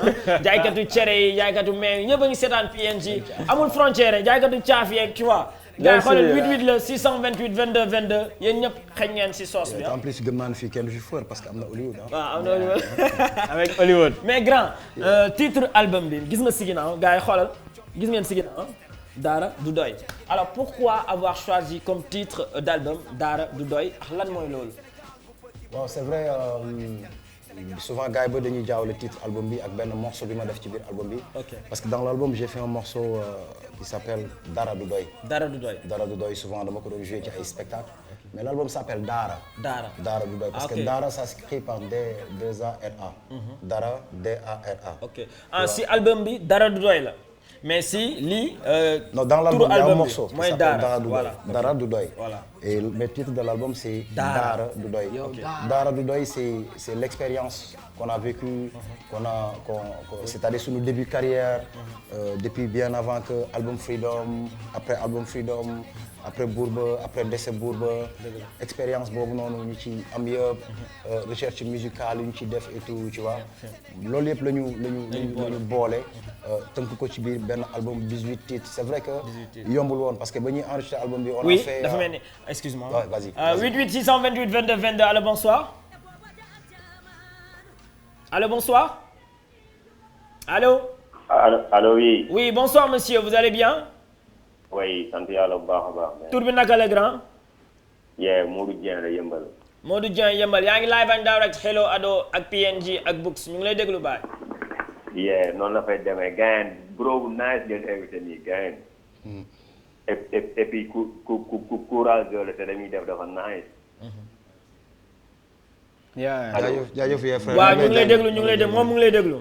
jaaykatu cere yi jaaykatu meew yi ñëpp a ngi seetaan PNG amul frontière jaaykatu caaf yeeg tu vois. gars yi xoolal 88 la 628 22 22 yéen ñëpp xëy ngeen si sauce bi. en plus gëm naa ne fii kenn du fi fër parce que am na Hollywood ah. waaw am na Hollywood. avec Hollywood. mais grand titre album bi gis nga si ginnaaw gars yi xoolal gis ngeen si ginnaaw Daara du doy. alors pourquoi avoir choisi comme titre d'album Daara du doy ak lan mooy loolu. waaw c'est vrai souvent gars yi ba dañuy jaawale titre album bi ak benn morceau bi ma def ci biir album bi. parce que dans l'album j'ai fait un morceau qui s'appelle Daara du doy. Daara du doy. Daara du doy souvent dama ko doon jouer ci ay spectacles mais l'album s'appelle Daara. Daara du doy parce que Daara ça s'écrit par D-2-A-R-A. Daara D-A-R-A. ok si album bi Daara du doy la. mais si lii. non dans l'album il y a un morceau qui mooy s'appelle Daara Daara du doy. voilà et le titre de l'album c'est Daara du doy. Daara du doy c'est l'expérience qu'on a vécu c'est-à-dire suñu début carrière depuis bien avant que album Freedom après Bourba après décès Bourba expérience boobu noonu ñu ci am yëpp recherche musicale yu ñu ci def et tout tu vois loolu yëpp la ñu boole tënk ko ci biir benn album 18 titres c'est vrai que yombul woon parce que ba ñuy enregistrer album bi on a fait dafa mel ni excuse-moi vas-y 88 628 22 22 allô bonsoir allô oui bonsoir monsieur vous allez bien. oui sant yàlla bu baax a baax. tur bi naka la grand. Modou Dieng la yëmbal. Modou Dieng yëmbal yaa ngi live and direct Hello Ado ak PNG ak Books ñu ngi lay déglu baay. noonu la fay demee gain bro bu nice ngeen invité nii gain. et puis ku courage la te dañuy def dafa nice. jaajëf frère. waaw ñu ngi lay déglu moom mu ngi lay déglu.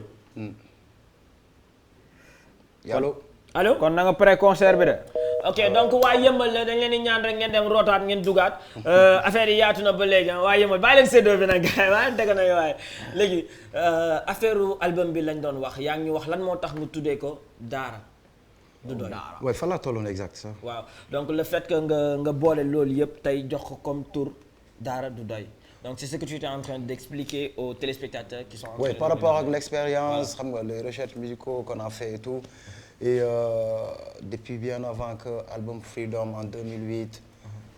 allo kon na nga pré concert bi de. ok donc waa yëmbal la dañ leen di ñaan rek ngeen dem rootaat ngeen dugaat affaire yi yaatu na ba léegi waa yëmbal bàyyi leen séddoo bi nag gars yi waaye dëgg na waaye léegi affaire album bi lañ doon wax yaa ngi ñu wax lan moo tax mu tuddee ko Daara du doy. waaw fan laa tolloon exact ça. waaw donc le fait que nga boole loolu yëpp tey jox ko comme tour Daara du doy donc c'est ce que tu étais en train d'expliquer aux téléspectateurs qui sont en train oui par rapport ak l'expérience xam nga les recherches musicaux qu'on a fait et tout. Et depuis bien avant que album Freedom en 2008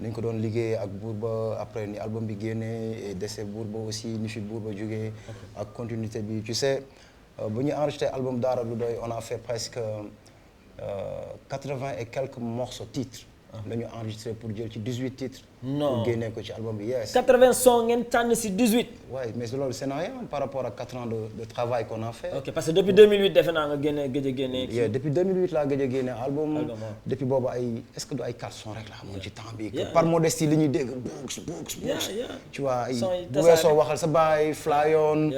nañ ko doon liggéey ak Bourba après ni album bi génnee et décès Bourba aussi ni fi Bourba jógee ak continuité bi tu sais bu ñu enregistré album Daara du doy on a fait presque 80 et quelques morceaux titres la ñu enregistré pour jël ci 18 titres. non pour génnee ko ci album bi yes. 80 sons ngeen tànn si 18. ouais mais loolu c'est rien par rapport à 4 ans de travail qu'on a fait. ok parce que depuis 2008 defe naa nga génne gëj a génne. yeah depuis 2008 laa gëj a génne album. depuis boobu ay est-ce que du ay 4 sons rek la amoon ci temps bi. par modestie li ñuy dégg books. tu vois ay bu weesoo waxal sa baay Fly On.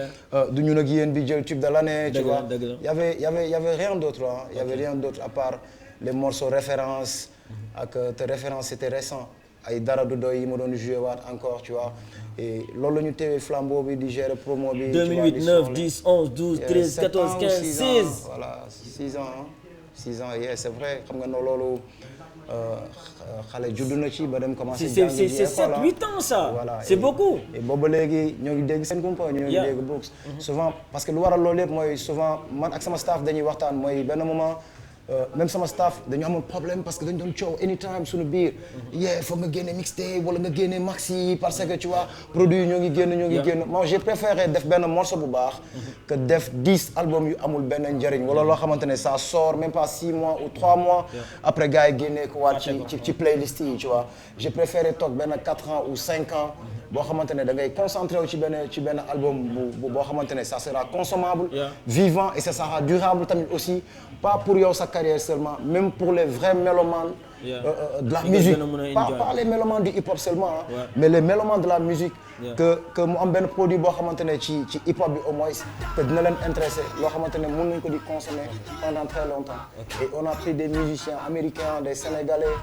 du ñun ak yéen bi jël tube de l'année. tu vois y avait rien d'autre hein. Y avait rien d'autre à part les morceaux références. ak te référence c'était récent ay Dara du doy yi ma doon joué waat encore tu vois et loolu la ñu téye flambeau bi di gérer promo bi. 2008 9 10 11 12 13 14 15 16 voilà 6 ans yeah c'est vrai xam nga loolu xale juddu na ci ba dem commencer. c'est 7 8 ans ça. voilà c'est beaucoup. et boobu léegi ñoo ngi dégg seen kumpa ñoo ngi dégg books. souvent parce que lu waral loolu yëpp mooy souvent man ak sama staff dañuy waxtaan mooy benn moment. même sama staff dañu amoon problème parce que dañu doon coow anytime suñu biir. foog nga génne mixtape wala nga génne maxi parce que tu vois produit yi ñoo ngi génn. moi j'ai préféré def benn morceau bu baax. que def 10 albums yu amul benn njëriñ wala loo xamante ne ça sort même pas 6 mois ou 3 mois. après gars yi génnee ko waat ci playlist yi tu vois. j'ai préféré toog benn 4 ans ou 5 ans. boo xamante ne da ngay concentré wu ci benn album boo xamante ne ça sera consommable. vivant et ça sera durable tamit aussi pas pour yow sa carrière seulement même pour les vrais mélomanes. de la musique pas les mélomanes du hip-hop seulement mais les mélomanes de la musique. que mu am benn produit boo xamante ne ci hip-hop bi au moins que dina leen intéressé loo xamante ne mën nañu ko di consommer pendant très longtemps. et on a pris des musiciens américains des sénégalais.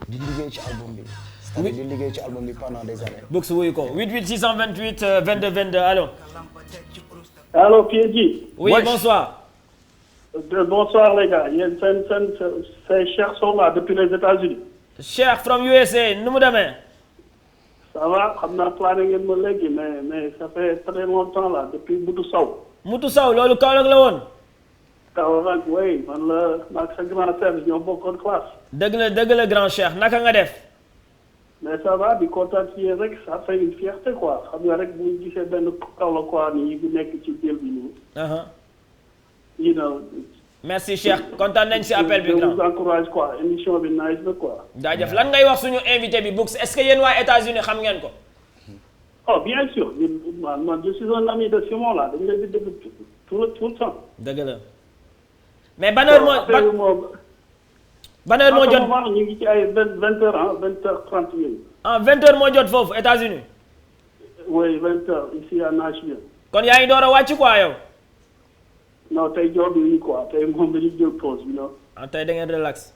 di liggéey ci album bi. oui di liggéey ci album bi pendant des années. Books wuyu ko 88 628 22 22 allo. allo Piedji. oui bonsoir. Bonsoir les gars yéen c'est Cheikh Sow là depuis les États-Unis. Cheikh from USA nu mu demee. ça va xam naa plané ngeen ma léegi mais ça fait très longtemps là depuis Moutou Sow. Moutou Sow loolu Kaolack la woon. Kaolack oui man la maag sa grand service ñoo bokkoon classe. dëgg la grand Cheikh naka nga def. mais ça va di kontaan ci yéen rek ça fait une fierté quoi xam nga rek bu ñu gisee benn Kaolack quoi nii bu nekk ci jël bi nii. you know. merci Cheikh kontaan nañ si appel bi grand. je vous encourage quoi émission bi nice na quoi. jaajëf lan ngay wax suñu invité bi Books est-ce que yéen waa États-Unis xam ngeen ko. oh bien sûr man je suis un ami de Simon là dañu leen di déglu tout le temps. dëgg la mais ban heure moo jot ñu ngi ci ay 20 heures ah 20h30 yéen. 20h moo jot foofu États-Unis. oui 20h ici à Nashville. kon yaa ngi door a wàcc quoi yow. non tey job bi quoi tey moom dañuy jël pause bi non. tey da ngeen relax.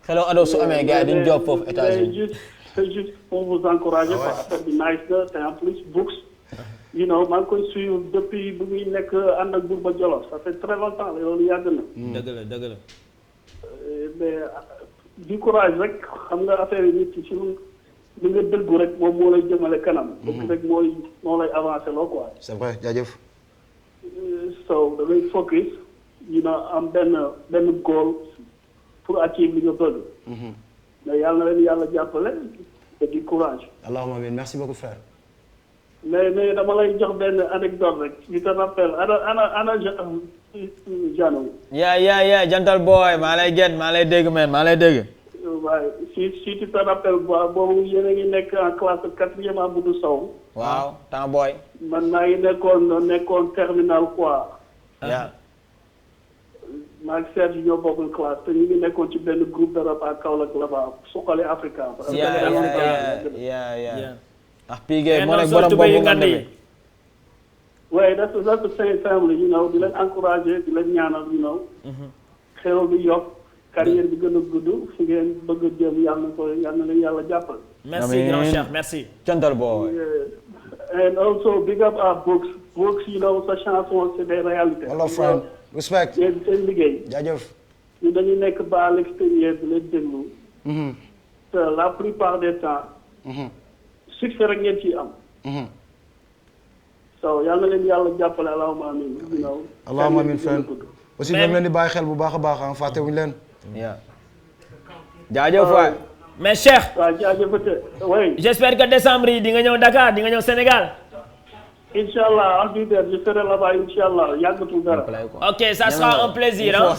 xeloo ado su amee gars yi duñ job foofu États-Unis. c'est juste pour vous encourager quoi affaire bi nice na te en plus Books. you know maa ngi koy suivre depuis bu muy nekk ànd ak Bourba Jolof ça fait très longtemps loolu yàgg na. dëgg la. mais du courage rek xam nga affaire yi nit ci li nga dëggu rek moom moo lay jëmale kanam. dëgg rek moo lay avancé loo quoi. c'est vrai jaajëf. so da ngay focus am benn goal pour achieve li nga bëgg. mais yàlla na leen yàlla jàppale te du courage. allahumma amiin merci beaucoup frère. mais dama lay jox benn anecdote rek je te rappelle ana Jano. yaa jantal boy maa lay dégg man maa lay dégg. waaye si tu te rappelles boobu yéen a ngi nekk en classe 4e à Moutou Sow. waaw temps boy. man maa ngi nekkoon terminal quoi. yaa. maa ngi Serge ñoo bokk classe te ñu ngi nekkoon ci benn groupe de rap à Kaolack là-bas Suqali Africa. yaa. ah Pigué moo nekk borom boobu nga demee. waaye that's the same family di leen encourager di leen ñaanal xew bi yokk carrière bi gën a gudd fi ngeen bëgg a jëm yàlla na leen yàlla jàppal. merci grand Cheikh merci. Chantal boy. and also big up our Books sa chanson c'est des réalités. hello friend respect. yéen seen liggéey. jaajëf. ñu dañu nekk ba à l'extérieur di leen déglu. te la plupart des temps. succès rek ngeen ciy am. so yal na leen yàlla jàppale allahumma amiin. allahumma amiin friend. aussi ñoom leen di bàyyi xel bu baax a baax fàttewuñu leen. jaajëf waay. mais Cheikh. waaw jaajëfate oui. j'espère que décembre yi di nga ñëw Dakar di nga ñëw Sénégal. Inch'Allah, en 10 heures, je serai là-bas, Inch'Allah. Yàggatul dara. Ok, ça sera un plaisir, hein.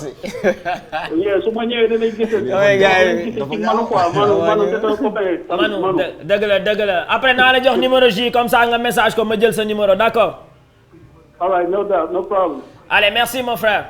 su ma ñëwee dinañ gisee. Manu, dëgg la. Après naa la jox numéro J comme ça nga message ko ma jël sa numéro, d'accord? All right, no doubt, no problem. Allez, merci mon frère.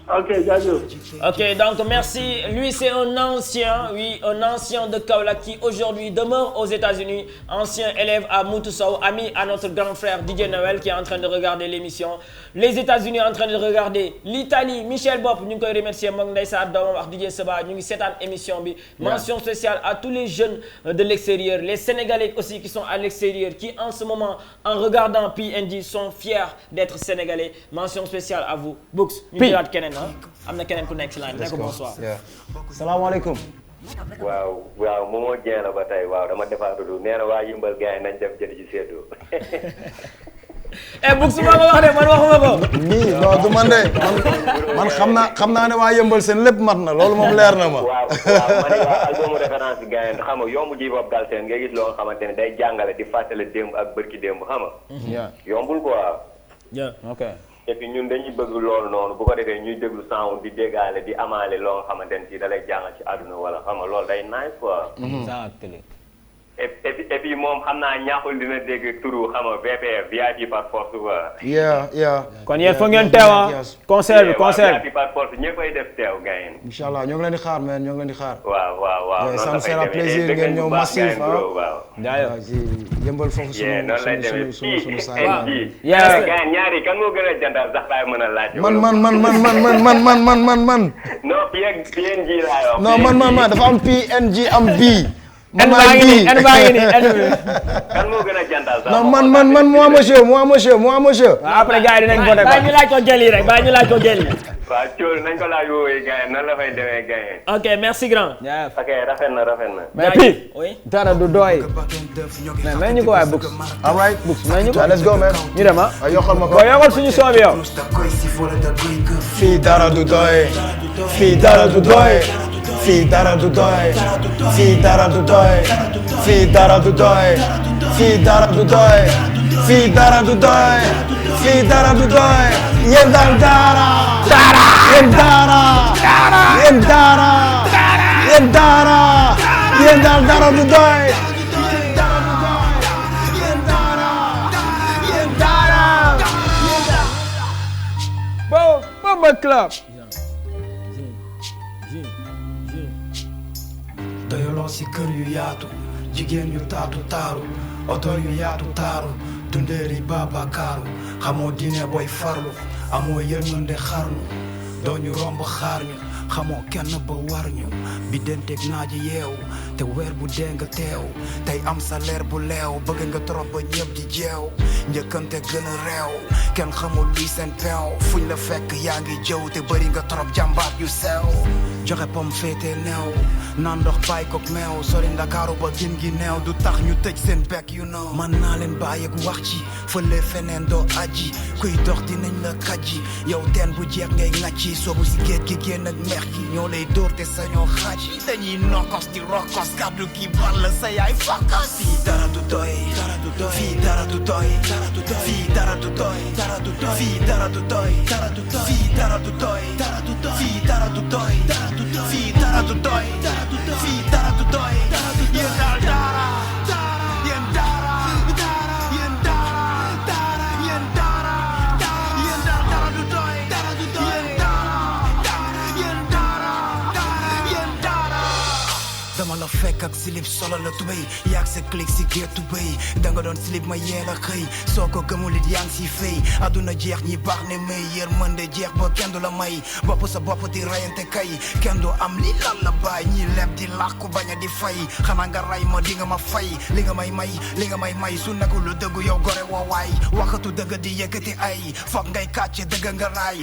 Ok, jaajëf. Ok, donc merci. Lui, c'est un ancien de Kaolack qui aujourd'hui demeure aux États-Unis, ancien élève à Moutoussaou, ami à notre grand frère DJ Noël qui est en train de regarder l'émission. Les États-Unis en train de regarder l'Italie. Michel Bopp, ñu ngi koy remercier moom ndeysaan doomam ak DJ Seba ñu ngi seetaan émission bi. Mention spéciale à tous les jeunes de l'extérieur, les Sénégalais aussi qui sont à l'extérieur, qui en ce moment, en regardant PNJ, sont fiers d'être Sénégalais. Mention spéciale à vous. Books, ñu jëlaat keneen. am na keneen ku nekk ci line ne ko bonsoir. salaamaaleykum. waaw Momo Dieng la ba tey waaw dama defaat du nee na waa Yëmbal gars yi nañ dem jëli ci seetu. Books ma ko wax de man waxuma ko. nii non du man de man xam naa ne waa Yëmbal seen lépp mat na loolu moom leer na ma. waaw man de waa albumu référence bi gars yi xam nga yomb ji bopp dal seen nga gis loo xamante ne day jàngale di fàttale démb ak bërki démb xam nga. yombul quoi. ok. et puis ñun dañuy bëgg loolu noonu bu ko defee ñuy déglu sound di déggaale di amaale loo nga xamante ne si da lay jàngal ci àdduna wala xam nga loolu day nice quoi. exactement. et puis moom xam naa ñaaxul dina dégg turu xam nga VPF VIP par force quoi. kon yéen foog ngeen teew ah. concert bi VIP par force ñëppay def teew gars yi. incha allah ñoo ngi leen di xaar man ñoo ngi leen di xaar. waaw ça me fera plaisir ngeen ñëw massif ah. jaajëf yëmbal foofu sunu saa ñaari kan moo gën a jëndal sax laay mën a laaj. man. non PNG laa wax. non man dafa am PNG am B. N baa ngi nii kan moo gën a jëndal sax. non man moi monsieur. après gars yi dinañ voté ko. baa ñu laaj ko jëli rek baa ñu laaj ko jëli. waaw Thiol nañ ko laaj woowee gars yi nan la fay demee gars yi. ok merci grand. ok rafet na. mais puis dara du doy. mais ñu ko waay Books. all right Books mais ñu ko. let's go man. ñu dem ah. yokkal ma ko. boo yokkal suñu soobi yow. fii dara du doy. fii dara du doy. fii dara du doy. fii dara du doy. fii dara du doy. fii dara du doy. fii dara du doy. fii dara du doy. yéen daal dara. yéen dara. yéen dara. yéen dara. yéen daal dara du doy. Bomba Club. doyaloo si kër yu yaatu jigéen yu taatu taaru oto yu yaatu taaru dundeeri Babakaaru xamoo diine booy farlu amoo yërmande xarnu doo ñu romb xaar ñu xamoo kenn ba war ñu bi denteeg naaji yeewu te weer bu dee nga teew tey am salaire bu leew bëgg nga trop ba ñëpp di jeew njëkkante gën a réew kenn xamul luy seen peew fuñ la fekk yaa ngi jëw te bëri nga trop jàmbaat yu sew joxe pom féete neew naan ndox bàyyi koog meew sori ndakaaru ba gin gi neew du tax ñu tëj seen bekk you know man naa leen bàyyi ak wax ci fële feneen doo aji kuy dox dinañ la kàjji yow teen bu jeex ngay ŋàcci soobu si géej gi génn ak meex gi ñoo lay dóor te sañoo xaaj dañuy nokkos di rokkos kàddu gi bal la sa yaay fakkas fii dara du doy fii dara du doy fii dara du doy fii dara du doy fii dara du doy fii dara du doy fii dara du doy fii dara du doy yéen daal dara yéen dara yéen dara yéen dara yéen daal dara du doy yéen dara yéen dara yéen dara dama la fekk ak slip solo la tubéy yaag sa clic si géetu béy danga doon slip ma yeel a xëy soo ko gëmul it yaa ngi si fay aduna jeex ñi baax ne may yërmande jeex ba kenn du la may bopp sa bopp di rayante kay kenn du am li lan la baay ñi leb di làkku bañ a di fay xanaa nga ray ma di nga ma fay li nga may may su nekkul lu dëggu yow gore wawaay waxatu dëgg di yëkkati ay foog ngay kàcce dëgg nga raay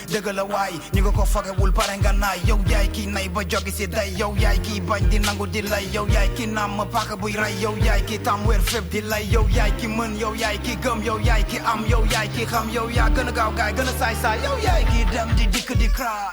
dëgg la waay ñi nga ko fogewul pare nga naay yow yaay kii nay ba jogi si day yow yaay kii bañ di nangu di lay yow yaay ki naam ma paaka buy rey yow yaay ki tam weer fépp di lay yow yaay ki mën yow yaay ki gëm yow yaay ki am yow yaay ki xam yow yaa gën a gaaw gaay gën a saay saay yow yaay ki dem di dikk di cry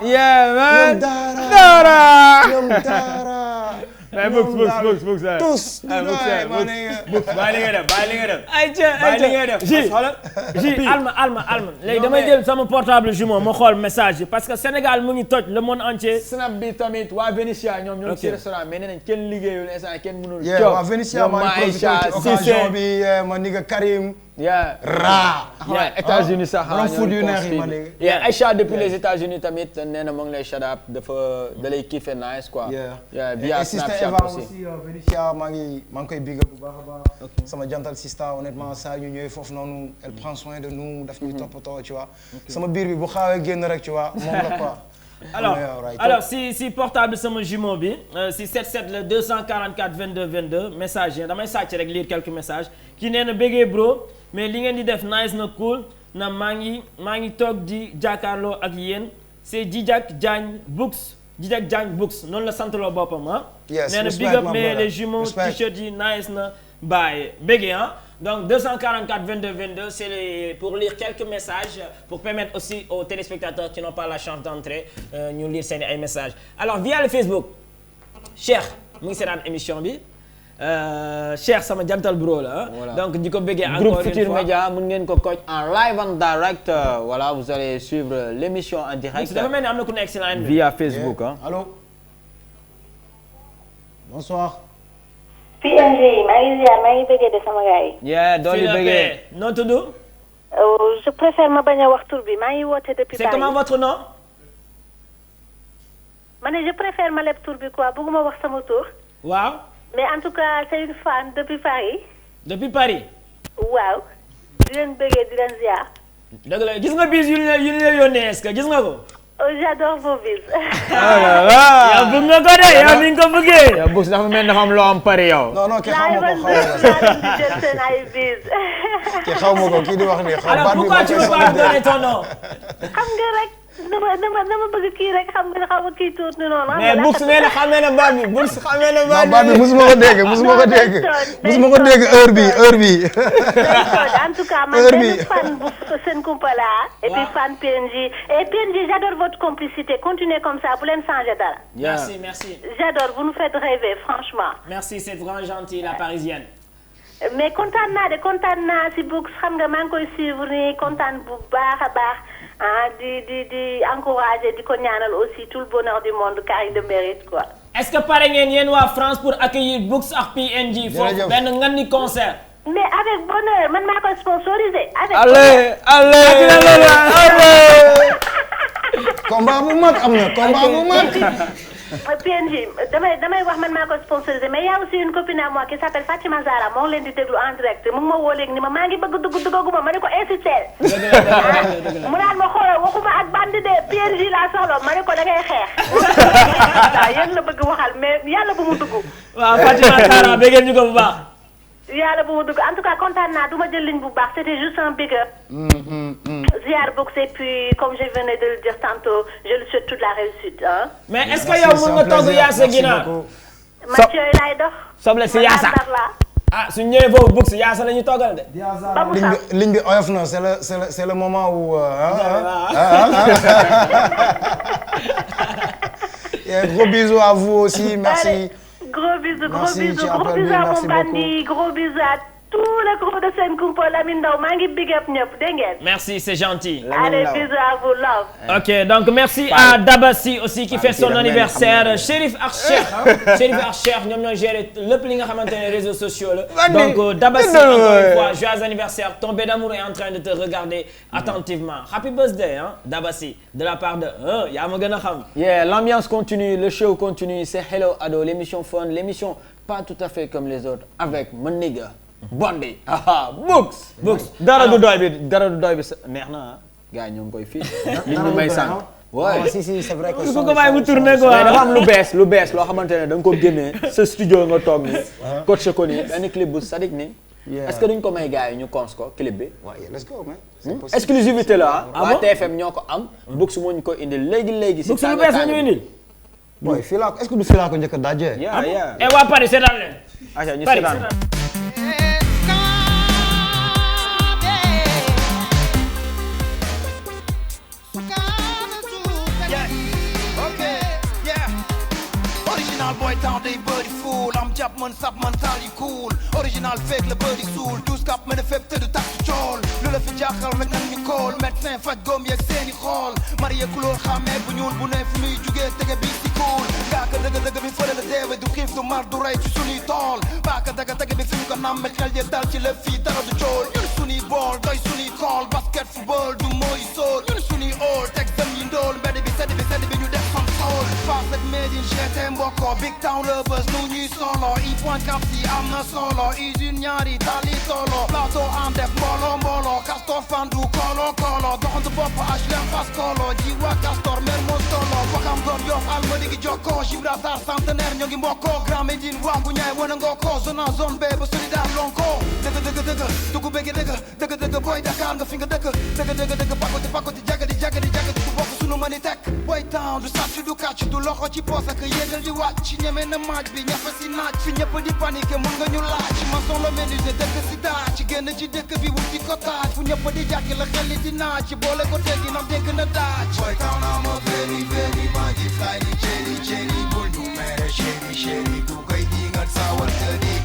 Yeah, man. Dara. Hey, books. Tous. books. Bàyyi li nga def. Ji alma. léegi damay jël sama portable jumeau ma xool message yi parce que Sénégal mu ngi toj le monde entier. Snap bi tamit waa Vénitia ñoom ñoo ci restaurant mais nee nañ kenn liggéeyul instant kenn mënul. waa Vénitia maa ngi profité ci occasion bi ma nigga Karim. États-Unis sax Aïcha depuis les États-Unis tamit nee na moo ngi lay shut up da lay kiffe nice quoi. via Snapchat aussi. Vénitia maa ngi koy big up bu baax a baax. sama jantal sista honnêtement saa ñu ñëwee foofu noonu elle prend soin de nous daf ñuy toppatoo tu vois. sama biir bi bu xaawee génn rek tu vois moom la quoi. alors si portable sama jumeau bi si 77 le 244 22 22 message yi damay sàcc rek lire quelques messages ki nee na bëggee bro mais li ngeen di def nice na cool na maa ngi toog di jàkkaarloo ak yéen c'est Djidjack Diagne Books noonu la santaloo boppam ah. nee na big up mais les jumeaux t-shirt yi nice na bàyyi bëggee ah. Donc 244 22 22 c'est pour lire quelques messages pour permettre aussi aux téléspectateurs qui n'ont pas la chance d'entrer ñu lire seen ay messages alors via le Facebook Cheikh mu ngi seetaan émission bi Cheikh sama jantal bro la donc di ko bëggee encore une fois groupe Futur Média mën ngeen ko coach en live and direct voilà vous allez suivre l'émission en direct. dafa mel ni am na ku nekk si line bi via Facebook ah. Allô. Bonsoir. PNG maa ngi bëggee de sama gars yi. dooli bëggee. noo tudd. je préfère ma bañ a wax tur bi maa ngi woote depuis Paris. c'est comment votre nom. ma ne je préfère ma leb tur bi quoi bëgguma wax sama tur. waaw. mais en tout cas c'est une fan depuis Paris. depuis Paris. waaw. di leen bëggee di leen ziar. dëgg la gis nga bis yu ñu la yónnee est-ce que gis nga ko. j'adore vos bis. yow bëgg nga ko de yow ni nga ko bëggee. yow Books dafa mel dafa am loo am Paris yow. non kii xaw ma ko kii xaw ma ko kii di wax nii. alors pourquoi tu veux pas donner ton nom. xam nga rek dama bëgg kii rek xam nga xaw ma kii tuut noonu. mais Books nee na xamee na baat bi Books xamee na baat bi. baat bi musuma ko dégg heure bi. en tout cas man benn fan bu Sen Kumpa laa et puis fan PNJ et PNJ j'adore votre complicité continuez comme ça bu leen changer dara. merci. j'adore vous nous faites rêver franchement. merci c'est vraiment gentil la parisienne. mais kontaan naa si Books xam nga maa ngi koy suivre nii kontaan bu baax a baax di encourager di ko ñaanal aussi tout le bonheur du monde car il le mérite quoi. est-ce que pare ngeen yéen waa France pour accueillir Books ak PNJ foofu benn ngandi concert. mais avec bonheur man maa koy sponsorisé. allez. combat bu mag am na combat bu mag. PNJ damay wax man maa ko sponsorisé mais y a aussi une copine à moi qui s'appelle Fatima Zara moo ngi leen di déglu en direct mu ngi ma woo léegi ni ma maa ngi bëgg duggaguma ma ne ko insister. mu naan ma xoolal waxuma ak bandi de PNJ laa soxla ma ne ko da ngay xeex. waaw yéen la bëgg waxal mais yàlla bu mu dugg. waaw Fatima Zara bëggee ñu ko bu baax. yàlla bu mu dugg en tout cas kontaan naa du ma jël ligne bu baax c'était juste un big up. ziar Books et puis comme je venais de le dire tantôt je lui souhaite toute la réussite hein. mais est-ce que yow mën nga togg yaasa ginaar. Mathieu laay dox. soble si yaasa su ñëwee foofu Books yaasa la ñu toggal de. ligne bi oyof na c'est le moment où. Gros bisous à vous aussi merci. Gros bisous à mon bandit, gros bisous à tout le groupe de Sen Kumpa Lamine Ndaw maa ngi big up ñëpp dégg ngeen. Merci, c'est gentil. Allez, bisous à vous, love. Ok, donc merci à Dabassi aussi qui fait son anniversaire. Chérif Archer, Chérif Archer, ñoom ñoo géré lépp li nga xamante ne réseaux sociaux la. Donc Dabassi, encore une fois, joyeux anniversaire. Ton bébé d'amour est en train de te regarder attentivement. Happy birthday, hein, Dabassi, de la part de yaa ma gën a xam. Yeah, l'ambiance continue, le show continue. C'est Hello Ado, l'émission fun, l'émission pas tout à fait comme les autres, avec mon nigga. Bondi Books dara du doy bi neex na gars yi ñoo ngi koy fii li ñu may sànq waaw si c'est vrai que ko bàyyi mu tourné quoi dafa am lu bees loo xamante ne da nga ko génnee sa studio nga toog ni coach ko ni benn clip bu sadik ni est-ce que duñ ko may gars yi ñu cons ko clip bi let's go man exclusivité la waa TFM ñoo ko am Books moo ñu ko indi léegi si Books lu bees la ñu indil boy fii laa est-ce que du fii laa ko njëkk a dajee et waa Paris seetaan leen acha ñu seetaan Original boy town day body fool am jàpp man sab man taal yi cool original fake la body suul tous cap mën a fépp te du tax cool lu la fi jaaxal rek nan ñu kool médecin faj góom yeeg seeni xool marié couleur xàmmee bu ñuul bu ne fu muy jugee tege bi si cool ngaaka dëgg bi fële la deewe du xiif du mar du rey ci suñuy tool baaka daga tege bi fi ñu ko namme xel je dal ci lëf fii dara du cool ñun suñuy bool doy suñuy kool basket football du mooy sool ñun suñuy ool teg dem yi ndool mbedd bi sedd bi ñu def xam sool face ak made in GT mbokko big town lovers nu ñuy solo i point cap si am na solo usine ñaari tali solo plateau am def mbooloo castor fandu kolo doxantu bopp HLM fas kolo ji waa castor mermos solo wakam gor yof almadi gi jokko Gibraltar centenaire ñoo ngi mbokko Grand Médine wangu ñaay wana ngoko zone B ba solidar lonko dëgg dugu bëgg dëgg boy Dakar nga fi nga dëgg pakoti jagadi du bokk sunu mani tek boy town du sàcc du kàcc du loxo ci poos ak yéegal di wàcc ñeme na maaj bi ñafe si naaj fi ñëpp di panique mun nga ñu laaj ma solo menuisier dëkk si daaj génn ci dëkk bi wuti ko taaj fu ñëpp di jàkki la xel di naaj boole ko teggi nam dégg na daaj boy town am a very maa ngi fly ni chéri bul ñu mere chéri ku koy di nga sawar tëddi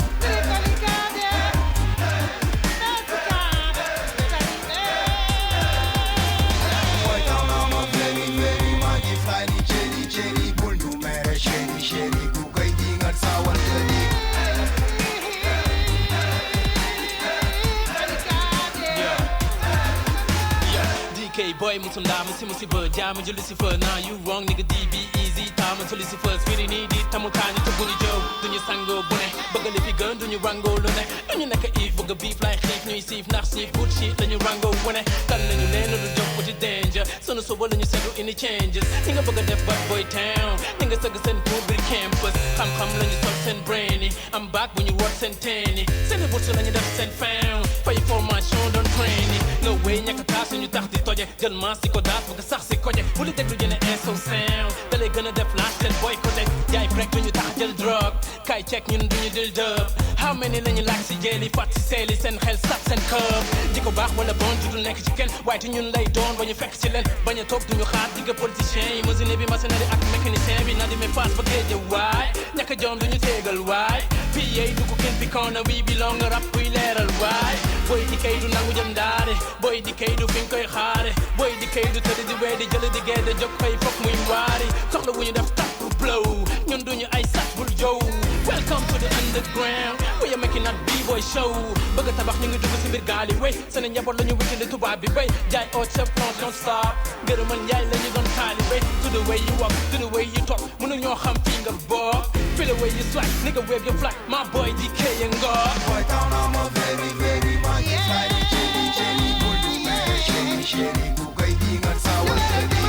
Boy, musunda, musiba, jam, Lucifer. Now you wrong, nigga. DB easy, time until Lucifer. Really need it, Tamutani to Bully Joe. Do you sango, bone, buggle if you gun, do you rango, lune? And you like a eve, bugger beef like thief, new sieve, not see good shit, then you rango, when I done in your land, the jump with the danger. So so well, and you settle any changes. Nigga bugger deaf bad boy town. Nigga sucker send good with campus. Come, when you talk send brainy. I'm back when you work send tanny. Send a butcher and you just send found. Fight for my show, don't train it. No way, you can pass and you talk to toye. Jël maa si ko daas bëgg sax si koje bu li déglu jëne inso sound da lay gën a def laaj seen boy ko teg jaay break duñu tax jël drogue kay check ñun duñu dil dëb how many lañu laaj si jeeli fat si seeli seen xel sax seen këb di ko baax wala bon judul nekk ci kenn waaye te ñun lay doon ba ñu fekk ci leen bañ a toog duñu xaar digga politicien yi machine bi machinerie ak mécanicien bi na di me face ba géeje waay ñàkk a jom duñu téegal waay PA du ko kenn bi koona we belong rap buy leeral waay boy di kay du nangu jëm daare boy di kay du fi nga koy xaare boy di kay du tëdd di weedi jële di geede jóg koy fokk muy waari soxla wu ñu def tap blow ñun duñu ay sac bul jow welcome to the underground we are making that b-boy show bëgg a tabax ñu ngi dugg si mbir gaali wey seen njaboot la ñu wutali tubaab bi wey jaay au chef planche non stop gërëmal njaay la ñu doon taali wey to the way you walk to the way you talk mënu ñoo xam fii nga bokk feel the way you swag nigga wave your flag my boy DK and God boy down I'm a very man you fly chéri bul du mere chéri ku koy di nga sawal tëddi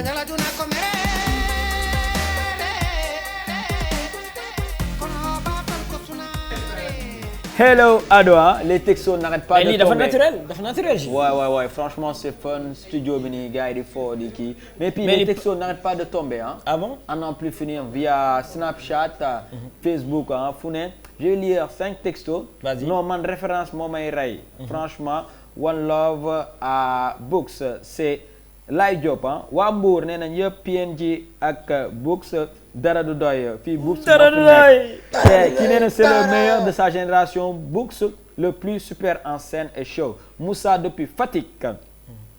ragala duna komere Hello Adoa, les textos n'arrêtent pas de tomber. dafa naturel. Ouais, franchement c'est fun, studio bi nii gars yi di fo di kii. Mais puis les textos n'arrêtent pas de tomber hein. Ah bon? À n'en plus finir via Snapchat, Facebook hein, fu ne. Je vais lire 5 textos. Vas-y. Non man référence moo may rey. Franchement One Love à Books c'est Lay Diop hein. Waa Mbour nee nañ yëpp PNG ak Books dara du doy fii Books dara du doy ki nee na c'est le meilleur de sa génération Books le plus super en scène et show Moussa depuis Fatick.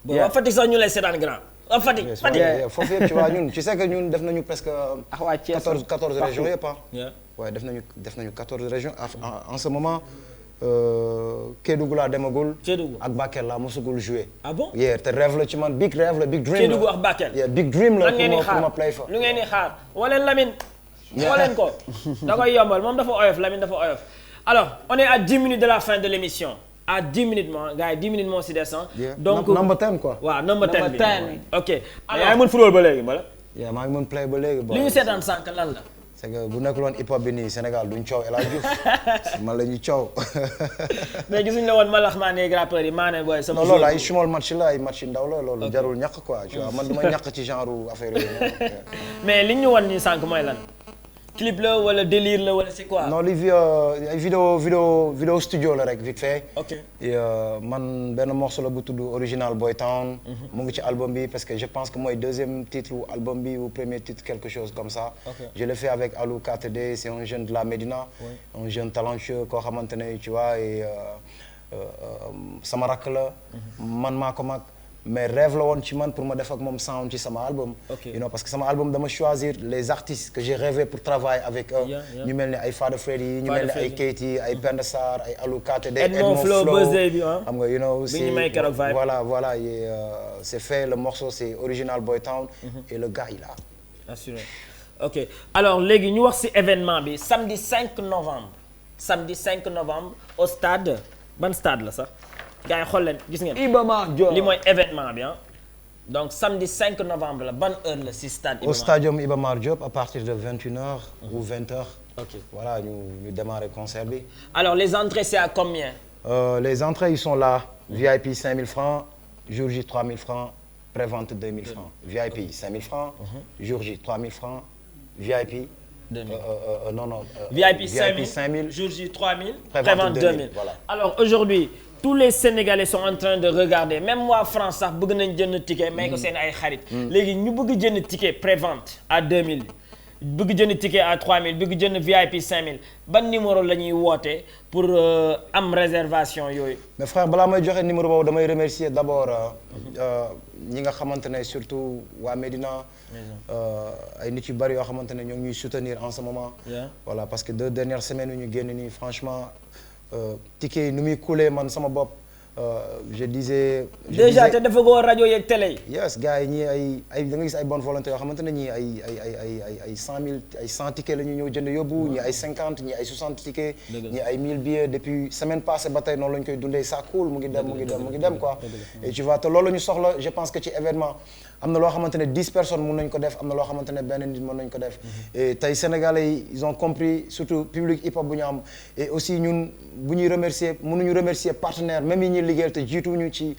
Bon Fatick sax ñu lay seetaan grand. Fatick. Foofu yëpp tu vois ñun tu sais que ñun def nañu presque 14 régions yëpp ah. Ouais def nañu 14 régions en ce moment. Kédougou laa demagul. Kédougou ak Bakel laa mosugul jouer. Ah bon? Yeah te rêve la ci man big rêve la big dream la. Kédougou ak Bakel. Yeah big dream la pour ma play fa. lu ngeen di xaar wala Lamine. wala ko da koy yombal moom dafa oyof Lamine dafa oyof. Alors on est à 10 minutes de la fin de l'émission. À 10 minutes moo gars yi 10 minutes moo si des donc number 10 quoi. waaw number 10 bi ok. alors yaa ngi mën football ba léegi wala. Yeah maa ngi mën play ba léegi. li ñu seetaan sànq lan la. c'est que bu nekkul woon hip hop bi nii Sénégal duñ coow El Hadj Diouf man la ñu coow. mais gisuñ la woon malax maa ne rappeurs yi maa ne booy. sama non loolu ay small match la ay match ndaw la loolu jarul ñàkk quoi tu vois man dama ñàkk ci genre affaire yooyu. mais li ñu wan nii sànq mooy lan. clip la wala délire la wala c'est quoi. non li ay vidéo studio la rek vite fait. ok man benn morceau la bu tudd Original Boy Town. mu ngi ci album bi parce que je pense que mooy deuxième titre ou album bi ou premier titre quelque chose comme ça. Je l'ai fait avec Alou 4D c'est un jeune de la Médina. un jeune talentueux koo xamante ne tu vois et sama rakk la. man maa ko mag. mais rêve la woon ci man pour ma def ak moom sound ci sama album. you know parce que sama album dama choisir les artistes que j'ai rêvé pour travailler avec eux. ñu mel ni ay Fada Freddy ñu mel ni ay Keyti ay Penda Sarr ay Alou 4D. Edmond Flow Birthday bi xam nga you know c'est voilà et c'est fait le morceau c'est Original Boy Town. et le gars il a. assuré ok alors léegi ñu wax ci événement bi samedi 5 novembre au stade ban stade la sax. gars yi xool leen gis ngeen. Iba Mar Diop li mooy événement bi donc samedi 5 novembre la ban heure la si stade Iba Mar. au stadium Iba Mar Diop à partir de 21h ou 20h. ok voilà ñu démarrer concert bi. alors les entrées c'est à combien. Les entrées ils sont là. VIP 5000 francs jour J 3000 francs prévente 2000 francs. VIP 5000 francs. jour J 3000 francs. VIP. 2000 non. VIP 5000 jour J 3000. prévente 2000 voilà. alors aujourd'hui tous les Sénégalais sont en train de regarder même waa France sax bëgg nañ jënd ticket may ko seen ay xarit. léegi ñu bëgg jënd ticket prévente à 2000 bëgg jënd ticket à 3000 bëgg jënd VIP 5000 ban numéro la ñuy woote pour am réservation yooyu. mais frère balaa may joxe numéro boobu damay remercier d'abord ñi nga xamante ne surtout waa Médina. ay nit yu bari yoo xamante ne ñoo ngi ñuy soutenir en ce moment. voilà parce que 2 dernières semaines yu ñu génn nii franchement. ticket yi nu muy couler man sama bopp je disais. déjà te dafa ko rajo yeeg télé yi. yes gars yi ñii ay da nga gis ay bonne volonté yoo xamante ne ñii ay 100 tickets la ñu ñëw jënd yóbbu. ñii ay 50 ñii ay 60 tickets. ñii ay 1000 billets depuis semaine passée ba tey noonu la ñu koy dundee ça cool mu ngi dem quoi. et tu vois te loolu la ñu soxla je pense que ci événement am na loo xamante ne 10 personnes mun nañ ko def am na loo xamante ne benn nit mën nañ ko def. et tey Sénégalais yi ils ont compris surtout public hip hop bu ñu am et aussi ñun bu ñuy remercier mënuñu remercier partenaires même yi ñuy liggéeyal te jiituñu ci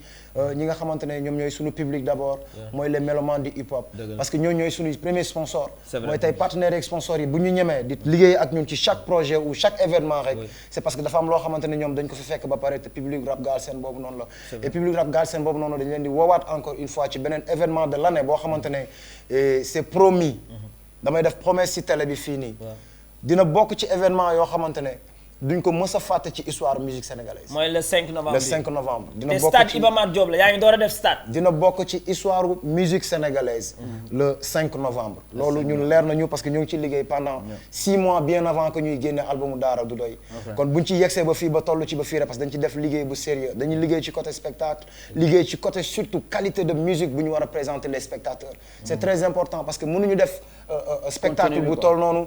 ñi nga xamante ne ñoom ñooy suñu public d'abord. mooy les mélomanes du hip hop. parce que ñooñu ñooy suñu premier sponsor. mooy tey partenaires et sponsors yi bu ñu ñemee di liggéey ak ñun ci chaque projet ou chaque événement rek. c'est parce que dafa am loo xamante ne ñoom dañ ko fi fekk ba pare te public rap Galsen boobu noonu la. et public rap Galsen boobu noonu dañ leen di woowaat encore une fois ci beneen événement de l'année boo xamante ne c'est promis. damay def promesse ci télé bi fii nii. dina bokk ci événement yoo xamante ne. duñ ko mës a fàtte ci histoire musique sénégalaise. mooy le 5 novembre le 5 novembre. dina bokk ci stade Iba Mar Diop la yaa ngi door a def stade. dina bokk ci histoire musique sénégalaise. le 5 novembre. loolu ñun leer nañu parce que ñu ngi ci liggéey pendant 6 mois bien avant que ñuy génne albumu Daara du doy. kon buñ ci yegsee ba fii ba toll ci ba fii rek parce que dañ ci def liggéey bu sérieux dañuy liggéey ci côté spectacle. liggéey ci côté surtout qualité de musique bu ñu war a présenter les spectateurs. c'est très important parce que mënuñu def spectacle bu toll noonu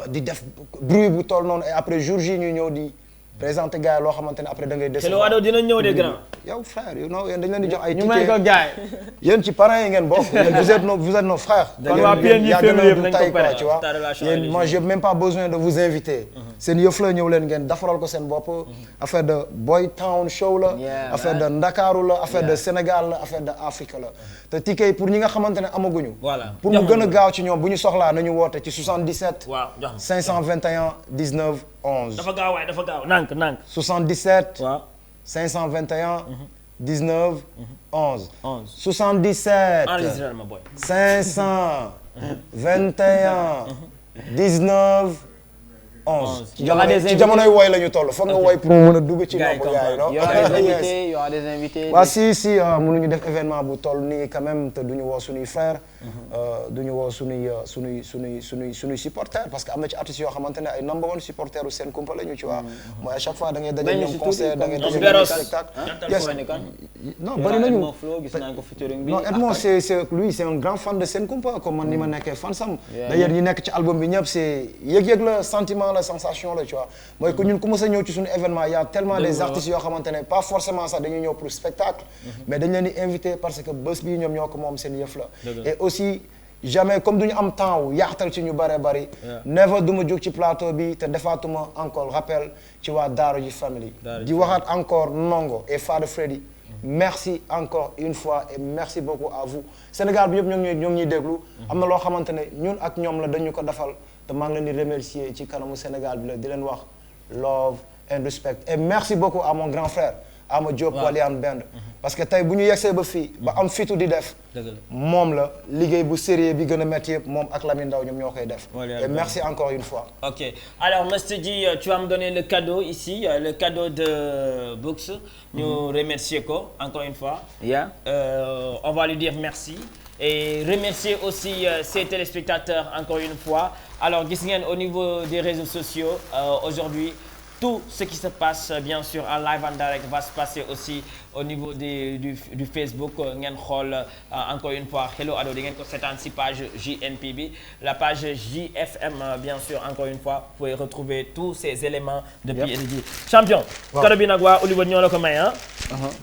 di def bruit bu toll noonu et après jour J ñu ñëw di présenter gars yi loo xamante ne après da ngay Hello Ado dina ñëw de grand. yow frère you know yéen dañ leen di jox ay ñu may ko gaay yéen ci parents yi ngeen bokk vous êtes nos frères. kon waa PNJ février nañ ko pare tu vois yéen moi j'ai même pas besoin de vous inviter. seen yëf la ñëw leen ngeen defaral ko seen bopp. affaire de Boy Town show la. affaire de Ndakaaru la affaire de Sénégal la affaire de Afrique la. te ticket pour ñi nga xamante ne amaguñu. voilà pour mu gën a gaaw ci ñoom bu ñu soxlaa nañu woote ci 77. waaw 521 19 11. dafa gaaw waaye dafa gaaw nank 77. waaw 521. 19 11. 77. enregistré ma boy. 521. 19 11. Il y aura des invités. ci jamonoy woy la ñu toll foog nga woy pour mu mën a dugg ci nopp gars yi non. il y aura des invités. waaw si mënuñu def événement bu toll nii quand même te duñu woo suñuy frères. duñu woo suñuy supporters parce que am na ci artistes yoo xamante ne ay number one supporters u Sen Kumpa la ñu ci waa. mooy à chaque fois da ngay daje ñoom concert da ngay daje ñoom spectacle. non bari nañu non Edmond c'est un grand fan de Sen Kumpa comme man ni ma nekkee fan sam. d'ailleurs ñi nekk ci album bi ñëpp c'est yëg-yëg la sentiment la sensation la tu vois mooy que ñun ku mës a ñëw ci suñu événement y a tellement des artistes yoo xamante ne pas forcément sax dañuy ñëw pour spectacle mais dañ leen di invité parce que bés bii ñoom ñoo ko moom seen yëf la et aussi jamais comme duñu am temps wu yaatal ci ñu bëree bëri never du ma jóg ci plateau bi te defaatuma encore rappel ci waa Daara J Family di waxaat encore Ndongo et Fada Freddy merci encore une fois et merci beaucoup à vous Sénégal bi yëpp ñoo ngi ñuy déglu am na loo xamante ne ñun ak ñoom la dañu ko defal te maa ngi leen di remercier ci kanamu Sénégal bi la di leen wax love and respect et merci beaucoup à mon grand frère Ama Diop Walian Band parce que tey bu ñu yegsee ba fii ba am fitu di def moom la liggéey bu sérieux bi gën a métti yëpp moom ak Lamine Ndaw ñoom ñoo koy def et merci encore une fois. Ok alors Mr Dji tu vas me donner le cadeau ici le cadeau de Books ñu remercier ko encore une fois on va lui dire merci et remercier aussi ses téléspectateurs encore une fois alors gis ngeen au niveau des réseaux sociaux aujourd'hui tout ce qui se passe bien sûr en live en direct va se passer aussi au niveau du Facebook ngeen xool encore une fois Hello Ado di ngeen ko seetaan si page JNP bi la page JFM bien sûr encore une fois vous pouvez retrouver tous ces éléments de PNJ champion kado bi nag waa Hollywood ñoo la ko may ah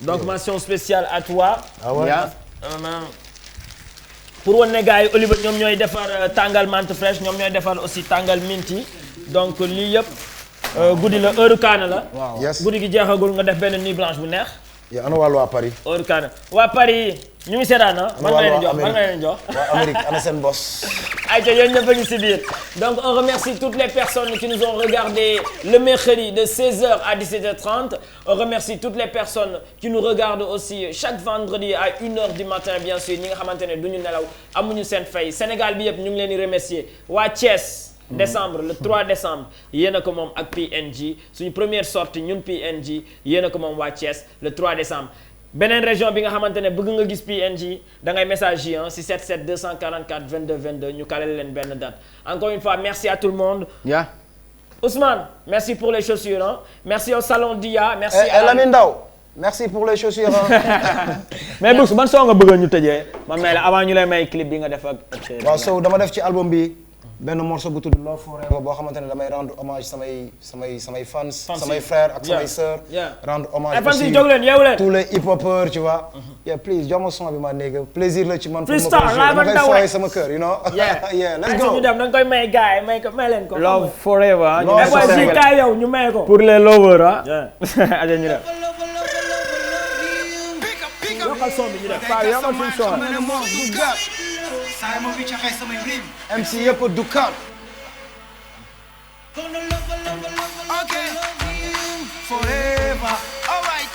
donc mention spéciale à toi pour wane ne gars yi Hollywood ñoom ñooy defar tàngal menthe fraîche ñoom ñooy defar aussi tàngal minti donc lii yëpp guddi la heure kaana la. waaw guddi gi jeexagul nga def benn nuit blanche bu neex. yow ana wàllu waa Paris. heure kaana waa Paris ñu ngi seetaan ah. man nga leen jox waa Amérique ana seen boss. ayca yéen ñëpp a ngi si biir donc on remercie toutes les personnes qui nous ont regardé le mercredi de 16h à 17h30 on remercie toutes les personnes qui nous regardent aussi chaque vendredi à 1h du matin bien sûr ñi nga xamante ne du ñu nelaw amuñu seen fay Sénégal bi yëpp ñu ngi leen di remercier waa Thiès. décembre le 3 décembre yéen a ko moom ak PNJ suñu première sortie ñun PNJ yéen a ko moom waa Thiès le 3 décembre beneen région bi nga xamante ne bëgg nga gis PNJ da ngay message yi si 77 244 22 22 ñu kaleel leen benn date encore une fois merci à tout le monde. Ousmane merci pour les chaussures hein. Merci au salon Dia merci à Lamine Ndaw merci pour les chaussures mais Books ban soo nga bëgg ñu tëjee ma may la avant ñu lay may clip bi nga def ak. waaw Sow dama def ci album bi. benn morceau bu tudd Love Forever boo xamante ne damay rendre hommage samay fans samay frères ak samay sœurs rendre hommage aussi tous les hip-hopeurs tu vois please jox ma son bi ma néega plaisir la ci man pour ma koy fooyee sama kër you know let's go ñu dem da nga koy may gars yi may leen ko Love Forever ñu may ko Sénégal yow ñu may ko pour les lovers ah aja ñu dem yokkal son bi ñu def yokkal suñu son Simon Rich ak samay rim MC yëpp du kan okay forever all right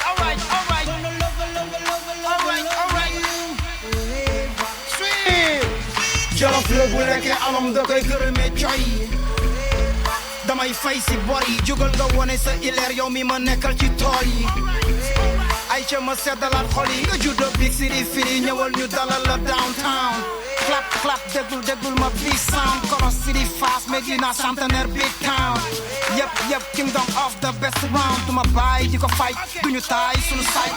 sweet jolof la bu nekkee alam da koy gërëmee coy damay fay si bor yi jugal nga wone sa ileer yow mi ma nekkal ci tool yi ay ca ma seddalaat xol yi nga juddoo big city firi ñëwal ñu dalal la downtown clap clap déglul ma big sound Coron City fast Medina Centenaire big town yep kingdom of the best round duma bàyyi di ko fight duñu taay sunu side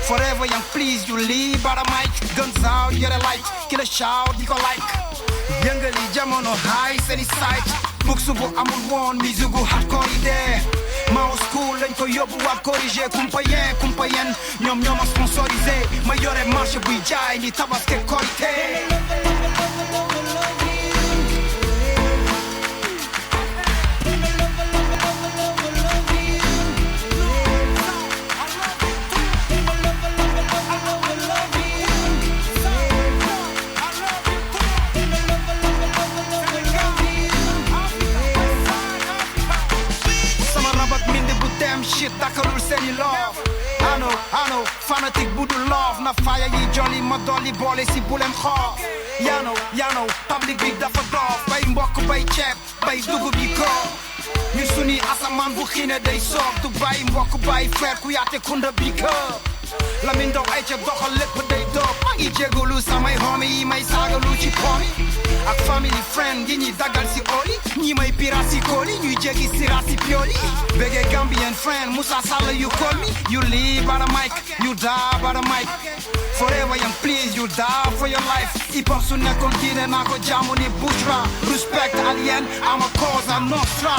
forever young please you leave bara mic guns out yere like ki la shout di ko like yëngali jamono high seeni side book su bu amul woon musique gu hardcore yi dee Mao school lañ ko yóbbu waa corrigé kumpa yen ñoom ñoo ma sponsorisé ma yore marché buy jaay ni tabaski korité shit dakalul seeni love I know fanatique bu du love na faya yi jolli ma dolli boole si bulem xoof yaa know public bi dafa doof bay mbokk bay ceeb bay dugub yi ko ñu suni asamaan bu xiine day soog du bay mbokk bay frère ku yaate kunda bi ko Lamin Ndaw ay ca doxal lépp day doog maa ngi jégalu samay homie yi may saagalu ci pomi ak family friend yi ñuy dagal si oli ñi may pira si kooli ñuy jéggi sira si pioli bége Gambian friend Moussa Sall you call me you live by the mic you die by the mic forever young please you die for your life hip hop su nekkoon diine naa ko jaamu ni Bushra respect alien I'm a cause I'm nostra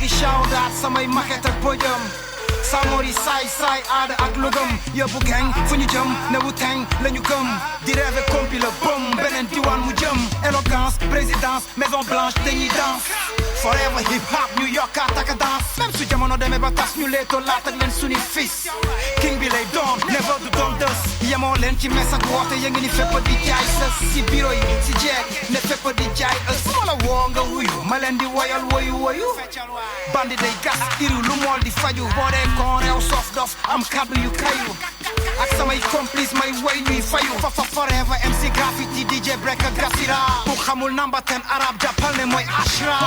shout out samay maquette ak podium Samori saay aada ak lugam yóbbu gang fu ñu jëm ne wu teng la ñu gëm di rêve compi la bom beneen diwaan mu jëm éloquence présidence maison blanche dañuy danse forever hip hop ñu yokkaat ak danse même su jamono demee ba tas ñu leetoo laat ak leen suñu fils king bi lay doon never du doon dës yemoo leen ci mes ak woote ya ngi ni fépp di jaay sës si bureau yi si jeeg ne fépp di jaay ës sama la woo nga wuyu ma leen di woyal woyu bandi day gas iriw lu mool di faju boo dee kon reew soof dof am kaddu yu kayu ak samay complice may woy ñuy fayu fa forever MC graffiti DJ break ak gasira ku xamul number 10 arab jàppal ne mooy Ashra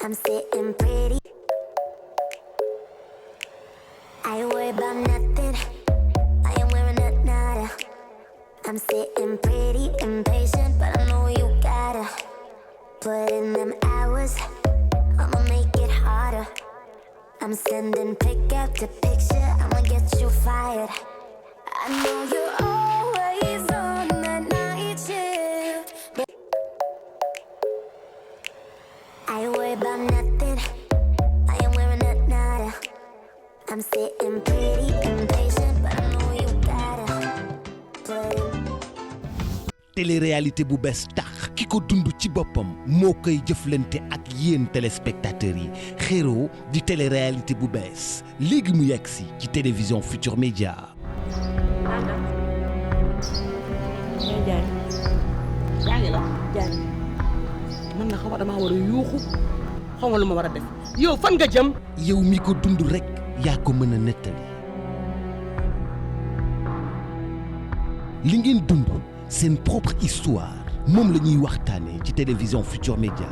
I'm sitting pretty. I ain't worried about nothing. I am wearing a nada. I'm sitting pretty impatient, but I know you gotta put in them hours. I'ma make it harder. I'm sending pick after picture. I'ma get you fired. I know you're always on that night shift, but I ain't worried about nothing. I am wearing a nada. I'm sitting pretty impatient, but I know you gotta put in. Télé-réalité bu bees tax ki ko dund ci boppam moo koy jëflante ak yéen téléspectateurs yi Xero di télé-réalité bu bees léegi mu yegg si ci télévision Futur Média. Jaay la jaay man na xaw dama war a yuuxu xaw ma lu ma war a def yow fan nga jëm. yow mi ko dund rek yaa ko mën a nettali li ngeen dund seen propre histoire moom la ñuy waxtaanee ci télévision Futur Média.